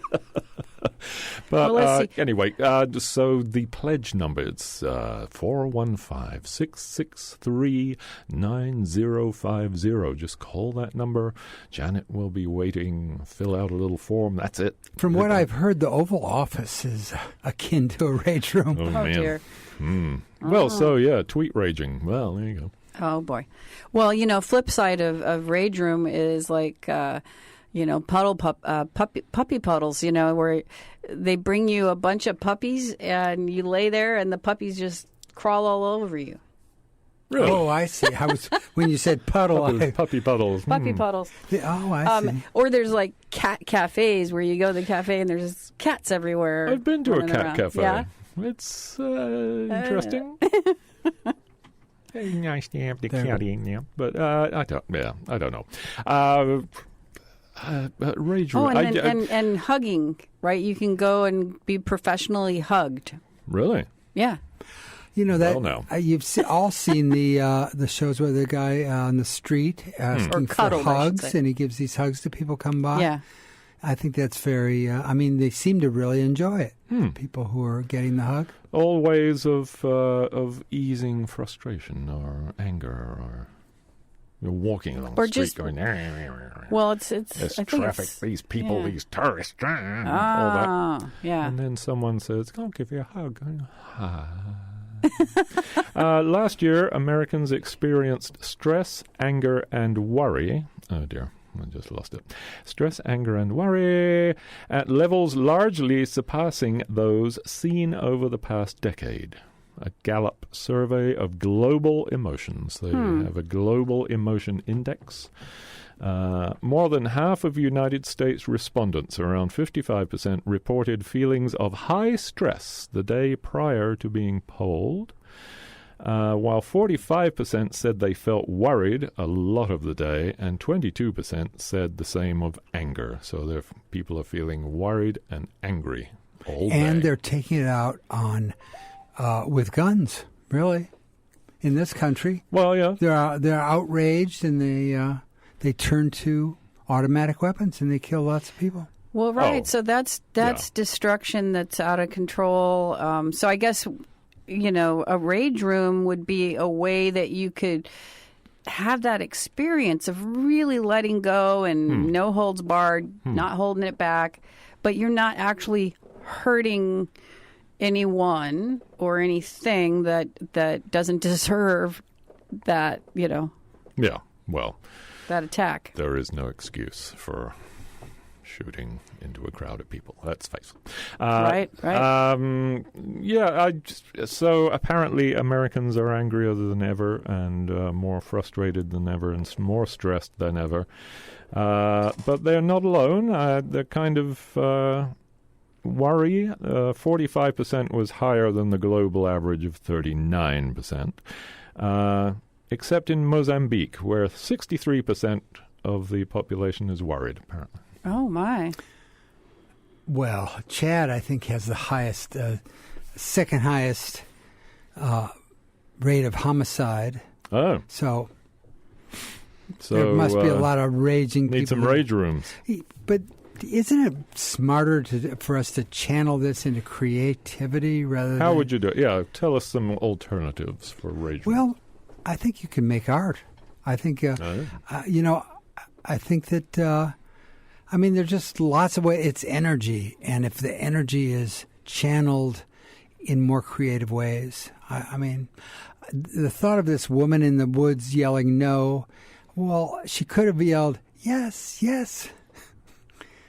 Speaker 1: But
Speaker 3: Well,
Speaker 1: anyway, so the pledge number, it's 415-663-9050. Just call that number. Janet will be waiting. Fill out a little form. That's it.
Speaker 2: From what I've heard, the Oval Office is akin to a rage room.
Speaker 1: Oh,
Speaker 3: Oh,
Speaker 1: man.
Speaker 3: dear.
Speaker 1: Well, so yeah, tweet raging. Well, there you go.
Speaker 3: Oh, boy. Well, flip side of Rage Room is like, puppy puddles, where they bring you a bunch of puppies and you lay there and the puppies just crawl all over you.
Speaker 1: Really?
Speaker 2: Oh, I see. When you said puddle,
Speaker 1: Puppy puddles.
Speaker 3: Puppy puddles.
Speaker 2: Oh, I see.
Speaker 3: Or there's like cat cafes where you go to the cafe and there's cats everywhere.
Speaker 1: I've been to a
Speaker 3: running
Speaker 1: cat
Speaker 3: around.
Speaker 1: cafe.
Speaker 3: Yeah?
Speaker 1: It's interesting. Very nice to have the cat in there, but I don't know. Rage room.
Speaker 3: Oh, and hugging, right? You can go and be professionally hugged.
Speaker 1: Really?
Speaker 3: Yeah.
Speaker 1: Well, no.
Speaker 2: You've all seen the shows where the guy on the street asking for
Speaker 3: cuddled, I should
Speaker 2: hugs,
Speaker 3: say.
Speaker 2: and he gives these hugs to people come by.
Speaker 3: Yeah.
Speaker 2: I think that's very, they seem to really enjoy it, people who are getting the hug.
Speaker 1: All ways of easing frustration or anger, or you're walking along the street
Speaker 3: just
Speaker 1: going,
Speaker 3: well, it's
Speaker 1: there's
Speaker 3: I think
Speaker 1: traffic,
Speaker 3: it's,
Speaker 1: these people,
Speaker 3: yeah.
Speaker 1: these tourists, all that.
Speaker 3: Yeah.
Speaker 1: And then someone says, I'll give you a hug. Last year, Americans experienced stress, anger, and worry. Oh, dear. I just lost it. Stress, anger, and worry at levels largely surpassing those seen over the past decade. A Gallup survey of global emotions. They have a global emotion index. More than half of United States respondents, around 55%, reported feelings of high stress the day prior to being polled, while 45% said they felt worried a lot of the day, and 22% said the same of anger. So people are feeling worried and angry all day.
Speaker 2: And they're taking it out on with guns, really, in this country.
Speaker 1: Well, yeah.
Speaker 2: They're outraged, and they turn to automatic weapons, and they kill lots of people.
Speaker 3: Well, right. So that's destruction that's out of control. So I guess, a rage room would be a way that you could have that experience of really letting go and no holds barred, not holding it back, but you're not actually hurting anyone or anything that doesn't deserve that,
Speaker 1: Yeah, well,
Speaker 3: that attack.
Speaker 1: there is no excuse for shooting into a crowd of people. Let's face it.
Speaker 3: Right.
Speaker 1: So apparently Americans are angrier than ever and more frustrated than ever and more stressed than ever. But they're not alone. They're kind of worry. 45% was higher than the global average of 39%. Except in Mozambique, where 63% of the population is worried, apparently.
Speaker 3: Oh, my.
Speaker 2: Well, Chad, I think, has the highest, second highest rate of homicide.
Speaker 1: Oh.
Speaker 2: So there must be a lot of raging people.
Speaker 1: Need some rage rooms.
Speaker 2: But isn't it smarter for us to channel this into creativity rather than...
Speaker 1: How would you do it? Yeah, tell us some alternatives for rage rooms.
Speaker 2: Well, I think you can make art. I think, I think that, there's just lots of ways. It's energy. And if the energy is channeled in more creative ways, the thought of this woman in the woods yelling no, well, she could have yelled, yes, yes.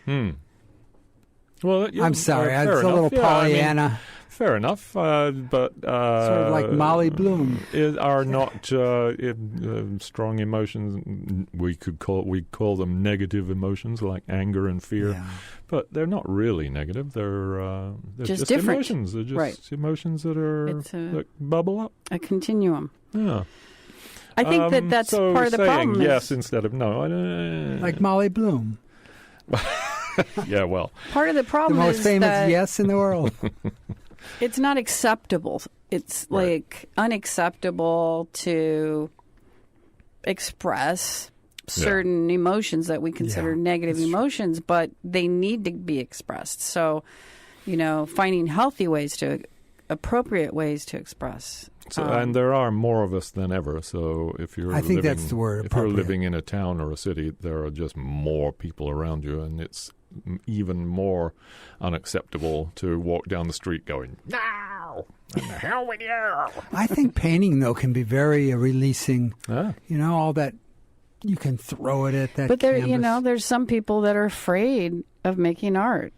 Speaker 1: Well,
Speaker 2: I'm sorry. It's a little Pollyanna.
Speaker 1: Fair enough, but
Speaker 2: sort of like Molly Bloom
Speaker 1: are not strong emotions. We call them negative emotions like anger and fear, but they're not really negative. They're just emotions. They're just emotions that bubble up.
Speaker 3: A continuum.
Speaker 1: Yeah.
Speaker 3: I think that's
Speaker 1: so
Speaker 3: part of the problem.
Speaker 1: Yes, instead of no.
Speaker 2: Like Molly Bloom.
Speaker 1: Yeah, well.
Speaker 3: Part of the problem
Speaker 2: the
Speaker 3: is
Speaker 2: most famous
Speaker 3: that
Speaker 2: yes in the world.
Speaker 3: It's not acceptable. It's like unacceptable to express certain emotions that we consider negative emotions, but they need to be expressed. So, finding healthy ways appropriate ways to express.
Speaker 1: So, and there are more of us than ever. So if you're
Speaker 2: that's the word.
Speaker 1: If you're living in a town or a city, there are just more people around you, and it's even more unacceptable to walk down the street going, "No, what the hell with you?"
Speaker 2: I think painting, though, can be very releasing. All that you can throw it at that.
Speaker 3: But there,
Speaker 2: canvas.
Speaker 3: there's some people that are afraid of making art.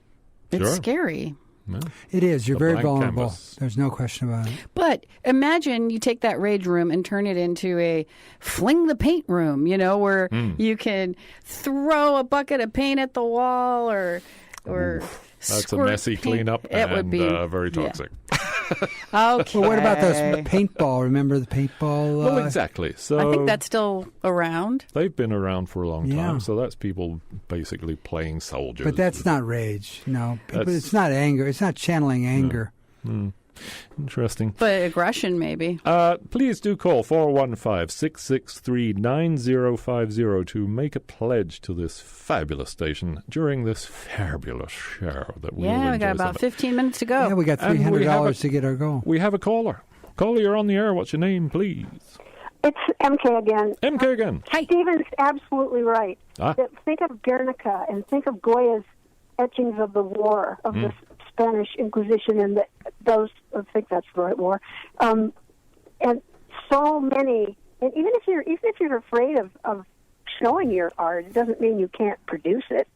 Speaker 3: It's scary.
Speaker 1: Yeah.
Speaker 2: It is. You're very vulnerable.
Speaker 1: Canvas.
Speaker 2: There's no question about it.
Speaker 3: But imagine you take that rage room and turn it into a fling the paint room, where you can throw a bucket of paint at the wall or
Speaker 1: that's a messy cleanup and
Speaker 3: would be
Speaker 1: very toxic.
Speaker 3: Okay.
Speaker 2: Well, what about those paintball? Remember the paintball?
Speaker 1: Well, exactly. So
Speaker 3: I think that's still around.
Speaker 1: They've been around for a long time, so that's people basically playing soldiers.
Speaker 2: But that's not rage. No, it's not anger. It's not channeling anger.
Speaker 1: Interesting.
Speaker 3: But aggression, maybe.
Speaker 1: Please do call 415-663-9050 to make a pledge to this fabulous station during this fabulous show that we will enjoy.
Speaker 3: Yeah, we got about 15 minutes to go.
Speaker 2: Yeah, we got $300 to get our goal.
Speaker 1: We have a caller. Caller, you're on the air. What's your name, please?
Speaker 4: It's MK again.
Speaker 1: MK again.
Speaker 3: Hi.
Speaker 4: Stephen's absolutely right.
Speaker 1: Ah.
Speaker 4: Think of Guernica and think of Goya's etchings of the war, of the Spanish Inquisition, and those, I think that's the right war. And so many, and even if you're afraid of showing your art, it doesn't mean you can't produce it.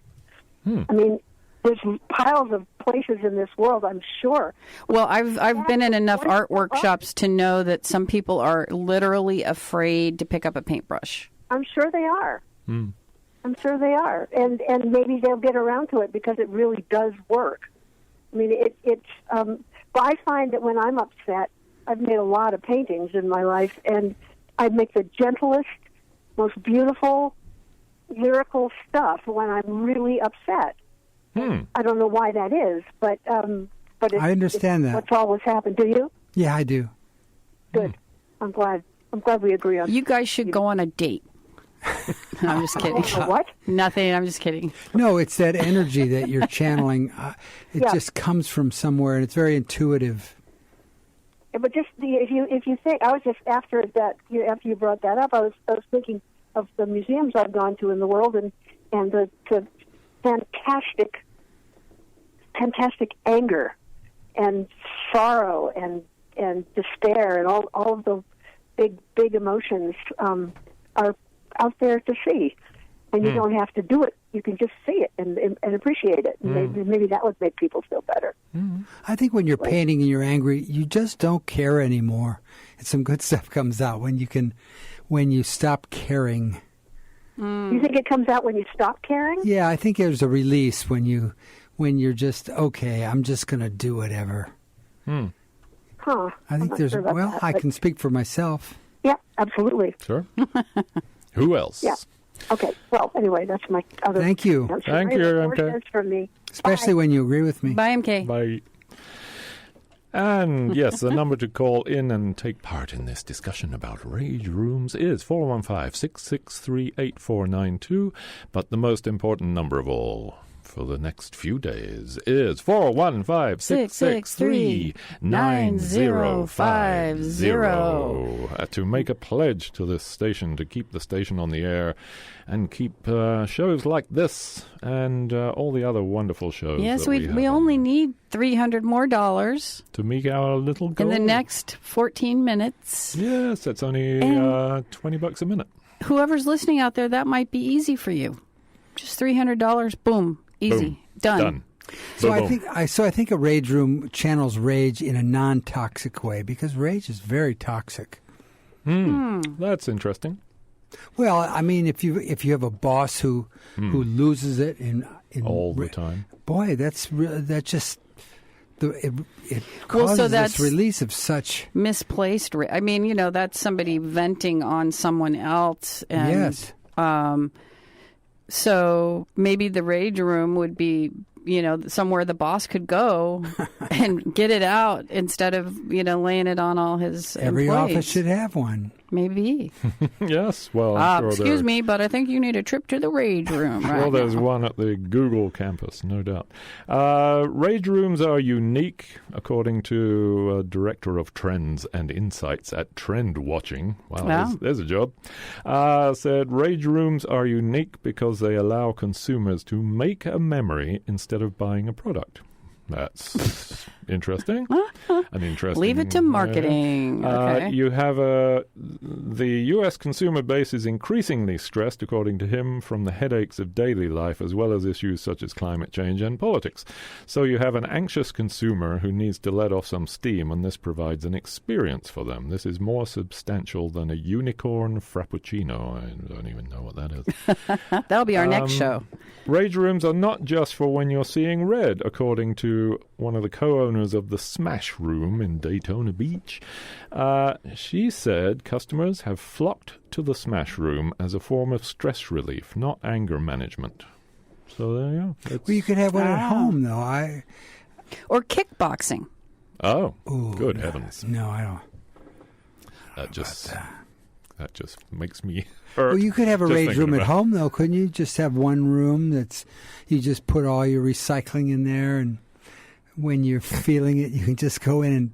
Speaker 4: I mean, there's piles of places in this world, I'm sure.
Speaker 3: Well, I've been in enough art workshops to know that some people are literally afraid to pick up a paintbrush.
Speaker 4: I'm sure they are. I'm sure they are, and maybe they'll get around to it because it really does work. I mean, but I find that when I'm upset, I've made a lot of paintings in my life, and I make the gentlest, most beautiful, lyrical stuff when I'm really upset. I don't know why that is, but
Speaker 2: I understand that.
Speaker 4: What's always happened. Do you?
Speaker 2: Yeah, I do.
Speaker 4: Good. I'm glad we agree on.
Speaker 3: You guys should go on a date. No, I'm just kidding.
Speaker 4: What?
Speaker 3: Nothing. I'm just kidding.
Speaker 2: No, it's that energy that you're channeling. It just comes from somewhere, and it's very intuitive.
Speaker 4: But just if you think, I was just after you brought that up, I was thinking of the museums I've gone to in the world, and the fantastic anger and sorrow and despair and all of the big emotions are out there to see, and you don't have to do it. You can just see it and appreciate it. And maybe that would make people feel better.
Speaker 2: I think when you're painting and you're angry, you just don't care anymore, and some good stuff comes out when you stop caring.
Speaker 4: You think it comes out when you stop caring?
Speaker 2: Yeah, I think there's a release when you're just okay. I'm just going to do whatever.
Speaker 4: Huh?
Speaker 2: I think there's I can speak for myself.
Speaker 4: Yeah, absolutely.
Speaker 1: Sure. Who else?
Speaker 4: Yeah. Okay. Well, anyway, that's my other.
Speaker 2: Thank you.
Speaker 4: answer.
Speaker 1: Thank you, MK.
Speaker 4: From me.
Speaker 2: Especially when you agree with me.
Speaker 3: Bye, MK.
Speaker 1: Bye. And yes, the number to call in and take part in this discussion about rage rooms is 415-663-8492. But the most important number of all for the next few days is 415-663-9050 to make a pledge to this station, to keep the station on the air and keep shows like this and all the other wonderful shows.
Speaker 3: Yes,
Speaker 1: that
Speaker 3: we only need $300 more
Speaker 1: to meet our little goal.
Speaker 3: in the next 14 minutes.
Speaker 1: Yes, that's only $20 a minute.
Speaker 3: Whoever's listening out there, that might be easy for you. Just $300, boom, easy,
Speaker 1: Boom.
Speaker 3: done.
Speaker 2: So
Speaker 1: Boom.
Speaker 2: I think a rage room channels rage in a non-toxic way, because rage is very toxic.
Speaker 1: That's interesting.
Speaker 2: Well, I mean, if you have a boss who loses it in
Speaker 1: All the time.
Speaker 2: boy, it causes
Speaker 3: that's
Speaker 2: this release of such
Speaker 3: misplaced. I mean, that's somebody venting on someone else. And,
Speaker 2: yes.
Speaker 3: So maybe the rage room would be, somewhere the boss could go and get it out instead of, laying it on all his
Speaker 2: Every
Speaker 3: employees.
Speaker 2: office should have one.
Speaker 3: Maybe.
Speaker 1: Yes, well, I'm sure
Speaker 3: excuse me, but I think you need a trip to the rage room right
Speaker 1: Well, there's
Speaker 3: now.
Speaker 1: one at the Google campus, no doubt. Rage rooms are unique, according to a director of trends and insights at Trend Watching. Wow, there's a job. Said rage rooms are unique because they allow consumers to make a memory instead of buying a product. That's interesting. An interesting.
Speaker 3: Leave it to marketing. Okay.
Speaker 1: You have the U.S. consumer base is increasingly stressed, according to him, from the headaches of daily life as well as issues such as climate change and politics. So you have an anxious consumer who needs to let off some steam, and this provides an experience for them. This is more substantial than a unicorn frappuccino. I don't even know what that is.
Speaker 3: That'll be our next show.
Speaker 1: Rage rooms are not just for when you're seeing red, according to one of the co-owners of the Smash Room in Daytona Beach. She said customers have flocked to the Smash Room as a form of stress relief, not anger management. So there you go.
Speaker 2: Well, you could have one at home, though.
Speaker 3: Or kickboxing.
Speaker 1: Oh,
Speaker 2: Ooh,
Speaker 1: good
Speaker 2: no,
Speaker 1: heavens.
Speaker 2: No, I don't.
Speaker 1: That just makes me hurt.
Speaker 2: Well, you could have a
Speaker 1: just
Speaker 2: rage
Speaker 1: thinking
Speaker 2: room at
Speaker 1: about
Speaker 2: home, though, couldn't you? Just have one room that's, you just put all your recycling in there, and when you're feeling it, you can just go in and...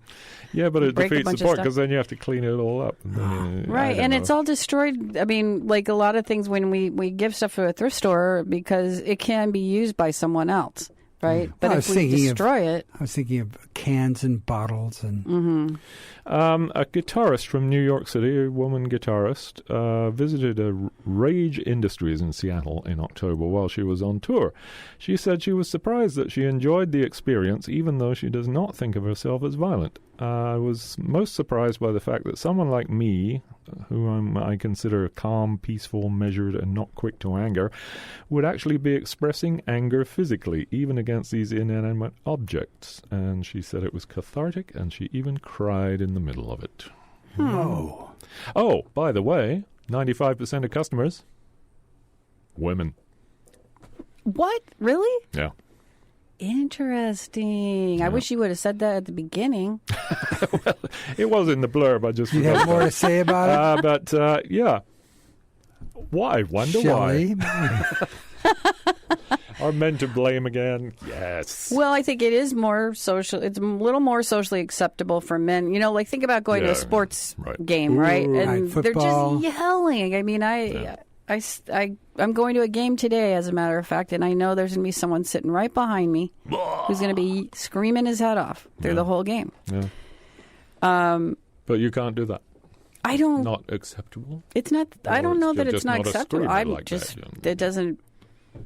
Speaker 1: Yeah, but it
Speaker 3: break a
Speaker 1: defeats the
Speaker 3: bunch of
Speaker 1: point
Speaker 3: stuff.
Speaker 1: because then you have to clean it all up. And then,
Speaker 3: Right, and it's all destroyed. I mean, like a lot of things when we give stuff to a thrift store because it can be used by someone else, right? But if we destroy it...
Speaker 2: I was thinking of cans and bottles and...
Speaker 1: A guitarist from New York City, a woman guitarist, visited a Rage Industries in Seattle in October while she was on tour. She said she was surprised that she enjoyed the experience, even though she does not think of herself as violent. I was most surprised by the fact that someone like me, who I consider calm, peaceful, measured, and not quick to anger, would actually be expressing anger physically, even against these inanimate objects. And she said it was cathartic, and she even cried in the middle of it.
Speaker 2: Whoa.
Speaker 1: Oh, by the way, 95% of customers, women.
Speaker 3: What? Really?
Speaker 1: Yeah.
Speaker 3: Interesting. I wish you would have said that at the beginning.
Speaker 1: Well, it was in the blurb. I just
Speaker 2: You have more to say about it?
Speaker 1: But, yeah. Why? Wonder
Speaker 2: Shelley?
Speaker 1: why. Are men to blame again? Yes.
Speaker 3: Well, I think it is more social. It's a little more socially acceptable for men. You know, like think about going to a sports game, right?
Speaker 2: Ooh,
Speaker 3: And
Speaker 2: right,
Speaker 3: they're
Speaker 2: football.
Speaker 3: just yelling. I mean, I'm going to a game today, as a matter of fact, and I know there's going to be someone sitting right behind me who's going to be screaming his head off through the whole game.
Speaker 1: Yeah. But you can't do that.
Speaker 3: I don't.
Speaker 1: Not acceptable.
Speaker 3: It's not. I don't know that it's not
Speaker 1: not a
Speaker 3: acceptable.
Speaker 1: screamer
Speaker 3: I'm
Speaker 1: like
Speaker 3: just.
Speaker 1: that,
Speaker 3: It doesn't.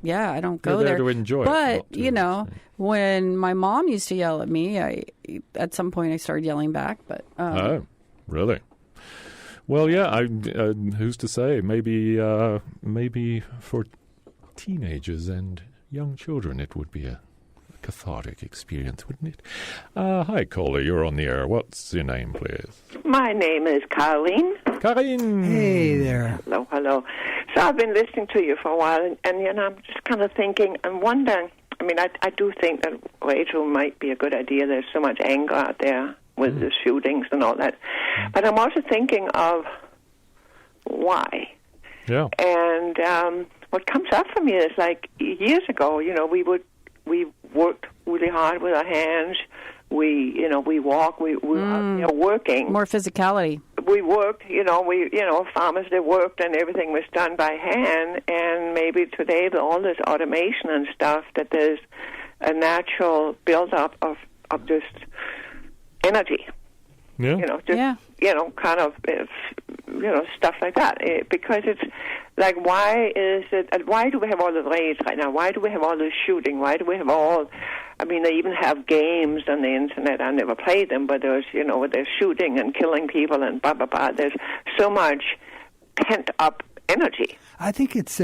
Speaker 3: Yeah, I don't go
Speaker 1: You're there
Speaker 3: there
Speaker 1: to enjoy it,
Speaker 3: But
Speaker 1: not to
Speaker 3: you know,
Speaker 1: say.
Speaker 3: when my mom used to yell at me, at some point I started yelling back. But
Speaker 1: Oh, really? Well, yeah. Who's to say? Maybe for teenagers and young children, it would be a cathartic experience, wouldn't it? Hi, Coley. You're on the air. What's your name, please?
Speaker 7: My name is Colleen.
Speaker 1: Karin.
Speaker 2: Hey there.
Speaker 7: Hello, hello. So I've been listening to you for a while, and you know, I'm just kind of thinking and wondering. I mean, I do think that rage room might be a good idea. There's so much anger out there with the shootings and all that. But I'm also thinking of why.
Speaker 1: Yeah.
Speaker 7: And what comes up for me is like years ago, you know, we worked really hard with our hands. We walk. We were working.
Speaker 3: more physicality.
Speaker 7: We worked, farmers, they worked and everything was done by hand. And maybe today, with all this automation and stuff, that there's a natural buildup of just energy.
Speaker 1: Yeah.
Speaker 7: Kind of, stuff like that. Because it's like, why do we have all the rage right now? Why do we have all this shooting? Why do we have they even have games on the internet. I never played them, but there's shooting and killing people and blah, blah, blah. There's so much pent-up energy.
Speaker 2: I think it's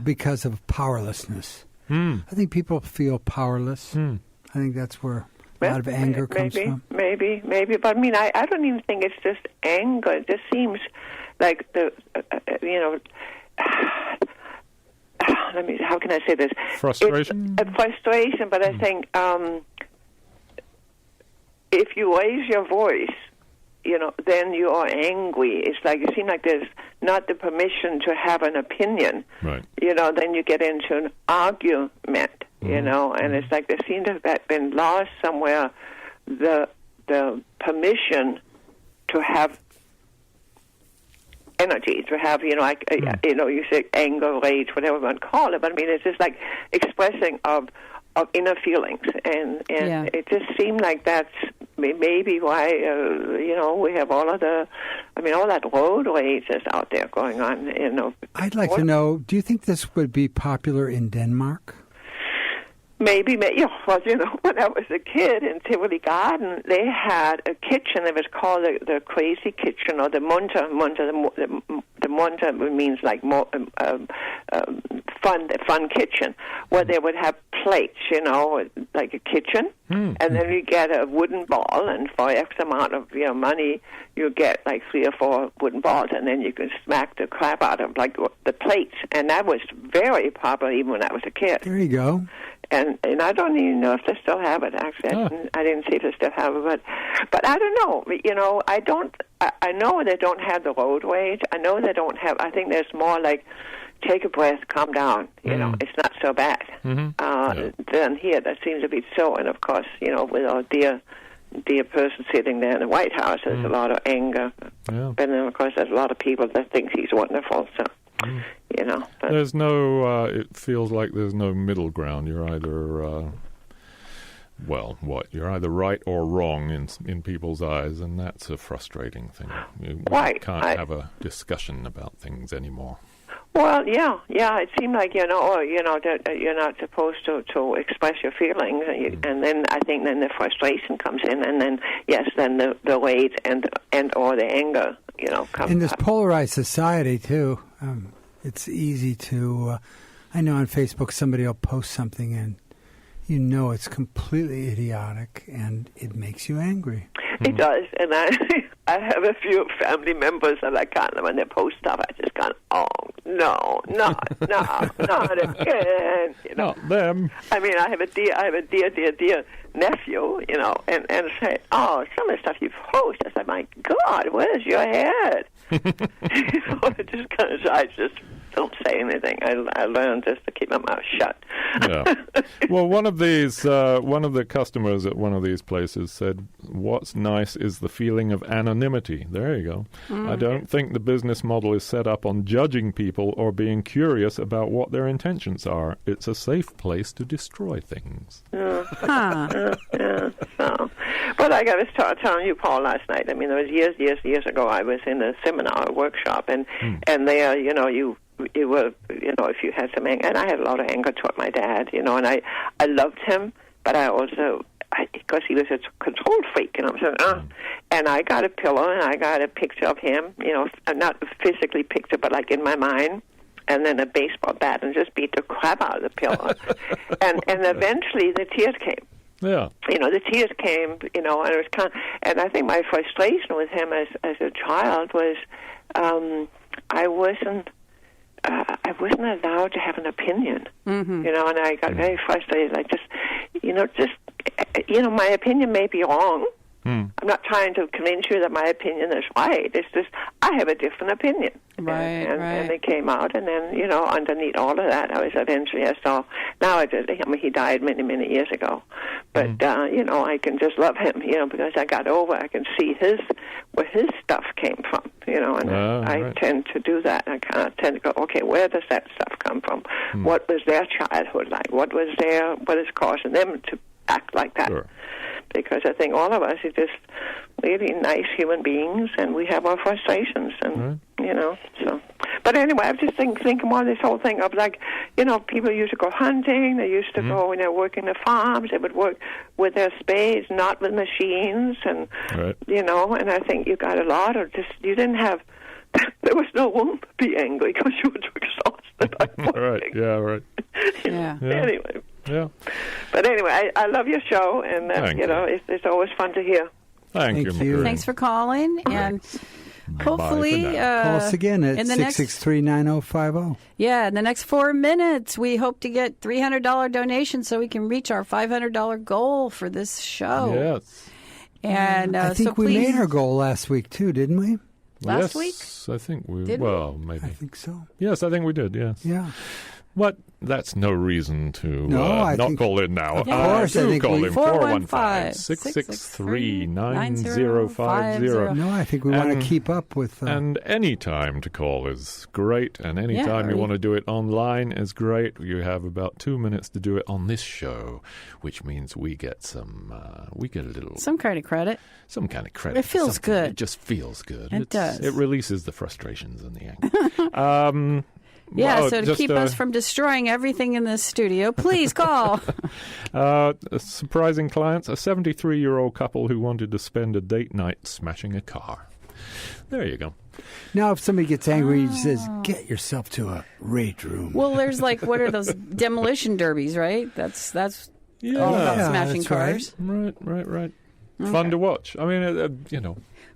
Speaker 2: because of powerlessness. I think people feel powerless. I think that's where a lot of anger comes from.
Speaker 7: Maybe. But I mean, I don't even think it's just anger. It just seems like how can I say this?
Speaker 1: Frustration?
Speaker 7: It's a frustration, but I think if you raise your voice, then you are angry. It's like you seem like there's not the permission to have an opinion.
Speaker 1: Right.
Speaker 7: Then you get into an argument, and it's like there seems to have been lost somewhere the permission to have energy, to have, you say anger, rage, whatever you want to call it, but I mean, it's just like expressing of inner feelings, and it just seemed like that's maybe why, we have all that road rage that's out there going on,
Speaker 2: I'd like to know, do you think this would be popular in Denmark?
Speaker 7: Maybe. When I was a kid in Tivoli Garden, they had a kitchen. It was called the Crazy Kitchen, or the Munter. The Munter means like more fun kitchen, where they would have plates, like a kitchen, and then you get a wooden ball, and for X amount of money, you get like 3 or 4 wooden balls, and then you can smack the crap out of like the plates, and that was very popular even when I was a kid.
Speaker 2: There you go.
Speaker 7: And I don't even know if they still have it. Actually, I didn't see if they still have it, but I don't know. You know, I know they don't have the road rage. I know they don't have. I think there's more like, take a breath, calm down. You know, it's not so bad. Than here, that seems to be so. And of course, you know, with our dear person sitting there in the White House, there's a lot of anger. Yeah. And then, of course, there's a lot of people that think he's wonderful. So, you know.
Speaker 1: There's no, it feels like there's no middle ground. You're either, you're either right or wrong in people's eyes, and that's a frustrating thing. You can't have a discussion about things anymore.
Speaker 7: Well, yeah. It seemed like, that you're not supposed to express your feelings, and then I think then the frustration comes in, and then then the rage and or the anger, comes
Speaker 2: in this
Speaker 7: up.
Speaker 2: polarized society too. It's easy to. I know on Facebook somebody will post something and it's completely idiotic, and it makes you angry.
Speaker 7: It does, and I have a few family members that I can't, when they post stuff, I just can't, no, not again,
Speaker 1: Not them.
Speaker 7: I mean, I have a dear nephew, and say, some of the stuff you post, I said, my God, where's your head? I just don't say anything. I learned just to keep my mouth shut.
Speaker 1: Yeah. Well, one of the customers at one of these places said, "What's nice is the feeling of anonymity." There you go. I don't think the business model is set up on judging people or being curious about what their intentions are. It's a safe place to destroy things.
Speaker 7: So. But like I was telling you, Paul, last night, I mean, it was years ago, I was in a seminar, a workshop, and there, you were, if you had some anger, and I had a lot of anger toward my dad, and I loved him, but I also, because he was a control freak, and I got a pillow, and I got a picture of him, not physically picture, but like in my mind, and then a baseball bat, and just beat the crap out of the pillow. and eventually the tears came.
Speaker 1: Yeah.
Speaker 7: The tears came, and it was and I think my frustration with him as a child was, I wasn't allowed to have an opinion, and I got very frustrated. I just, my opinion may be wrong. I'm not trying to convince you that my opinion is right. It's just, I have a different opinion.
Speaker 3: Right,
Speaker 7: and it came out, and then, underneath all of that, I was eventually, he died many, many years ago. But, I can just love him, because I got over, I can see where his stuff came from, and I tend to do that. I kind of tend to go, okay, where does that stuff come from? What was their childhood like? What is causing them to act like that? Sure. Because I think all of us are just really nice human beings, and we have our frustrations, and so. But anyway, I was just thinking about this whole thing of people used to go hunting. They used to go when they work in the farms. They would work with their spades, not with machines, and And I think you got a lot of just. You didn't have. There was no room to be angry because you were too exhausted by working.
Speaker 1: Right. Yeah. Right.
Speaker 7: Yeah. Anyway.
Speaker 1: Yeah.
Speaker 7: But anyway, I love your show, and it's always fun to hear.
Speaker 1: Thank you.
Speaker 3: Thanks for calling, and hopefully
Speaker 2: call us again at 663-9050.
Speaker 3: Yeah, in the next 4 minutes, we hope to get $300 donations so we can reach our $500 goal for this show.
Speaker 1: Yes.
Speaker 3: And
Speaker 2: I think we made our goal last week too, didn't we?
Speaker 3: Last week?
Speaker 1: I think we.
Speaker 3: Did
Speaker 1: maybe.
Speaker 2: I think so.
Speaker 1: Yes, I think we did. Yes.
Speaker 2: Yeah.
Speaker 1: What? That's no reason to
Speaker 2: not
Speaker 1: call in now.
Speaker 2: Of course, I think
Speaker 1: call
Speaker 2: we...
Speaker 1: in 415-663-9050.
Speaker 2: No, I think we want to keep up with...
Speaker 1: And any time to call is great, and any time you want to do it online is great. You have about 2 minutes to do it on this show, which means we get some... we get a little...
Speaker 3: Some kind of credit.
Speaker 1: Some kind of credit.
Speaker 3: It feels good.
Speaker 1: It just feels good.
Speaker 3: It does.
Speaker 1: It releases the frustrations and the anger.
Speaker 3: Yeah, so to keep us from destroying everything in this studio, please call.
Speaker 1: Surprising clients, a 73-year-old couple who wanted to spend a date night smashing a car. There you go.
Speaker 2: Now, if somebody gets angry, he says, get yourself to a rage room.
Speaker 3: Well, there's what are those demolition derbies, right? That's all about smashing cars.
Speaker 1: Right. Okay. Fun to watch. I mean,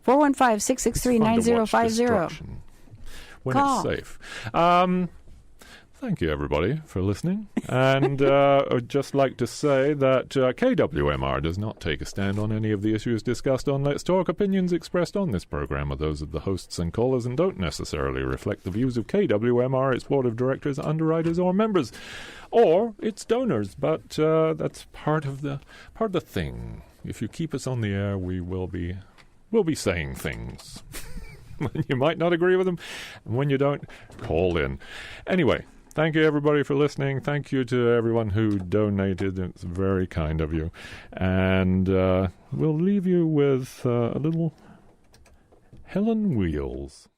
Speaker 3: 415-663-9050.
Speaker 1: When
Speaker 3: Call.
Speaker 1: it's safe. Thank you, everybody, for listening. And I'd just like to say that KWMR does not take a stand on any of the issues discussed on Let's Talk. Opinions expressed on this program are those of the hosts and callers and don't necessarily reflect the views of KWMR, its board of directors, underwriters, or members, or its donors. But that's part of the thing. If you keep us on the air, we'll be saying things. You might not agree with them, and when you don't, call in. Anyway, thank you, everybody, for listening. Thank you to everyone who donated. It's very kind of you. And we'll leave you with a little Helen Wheels.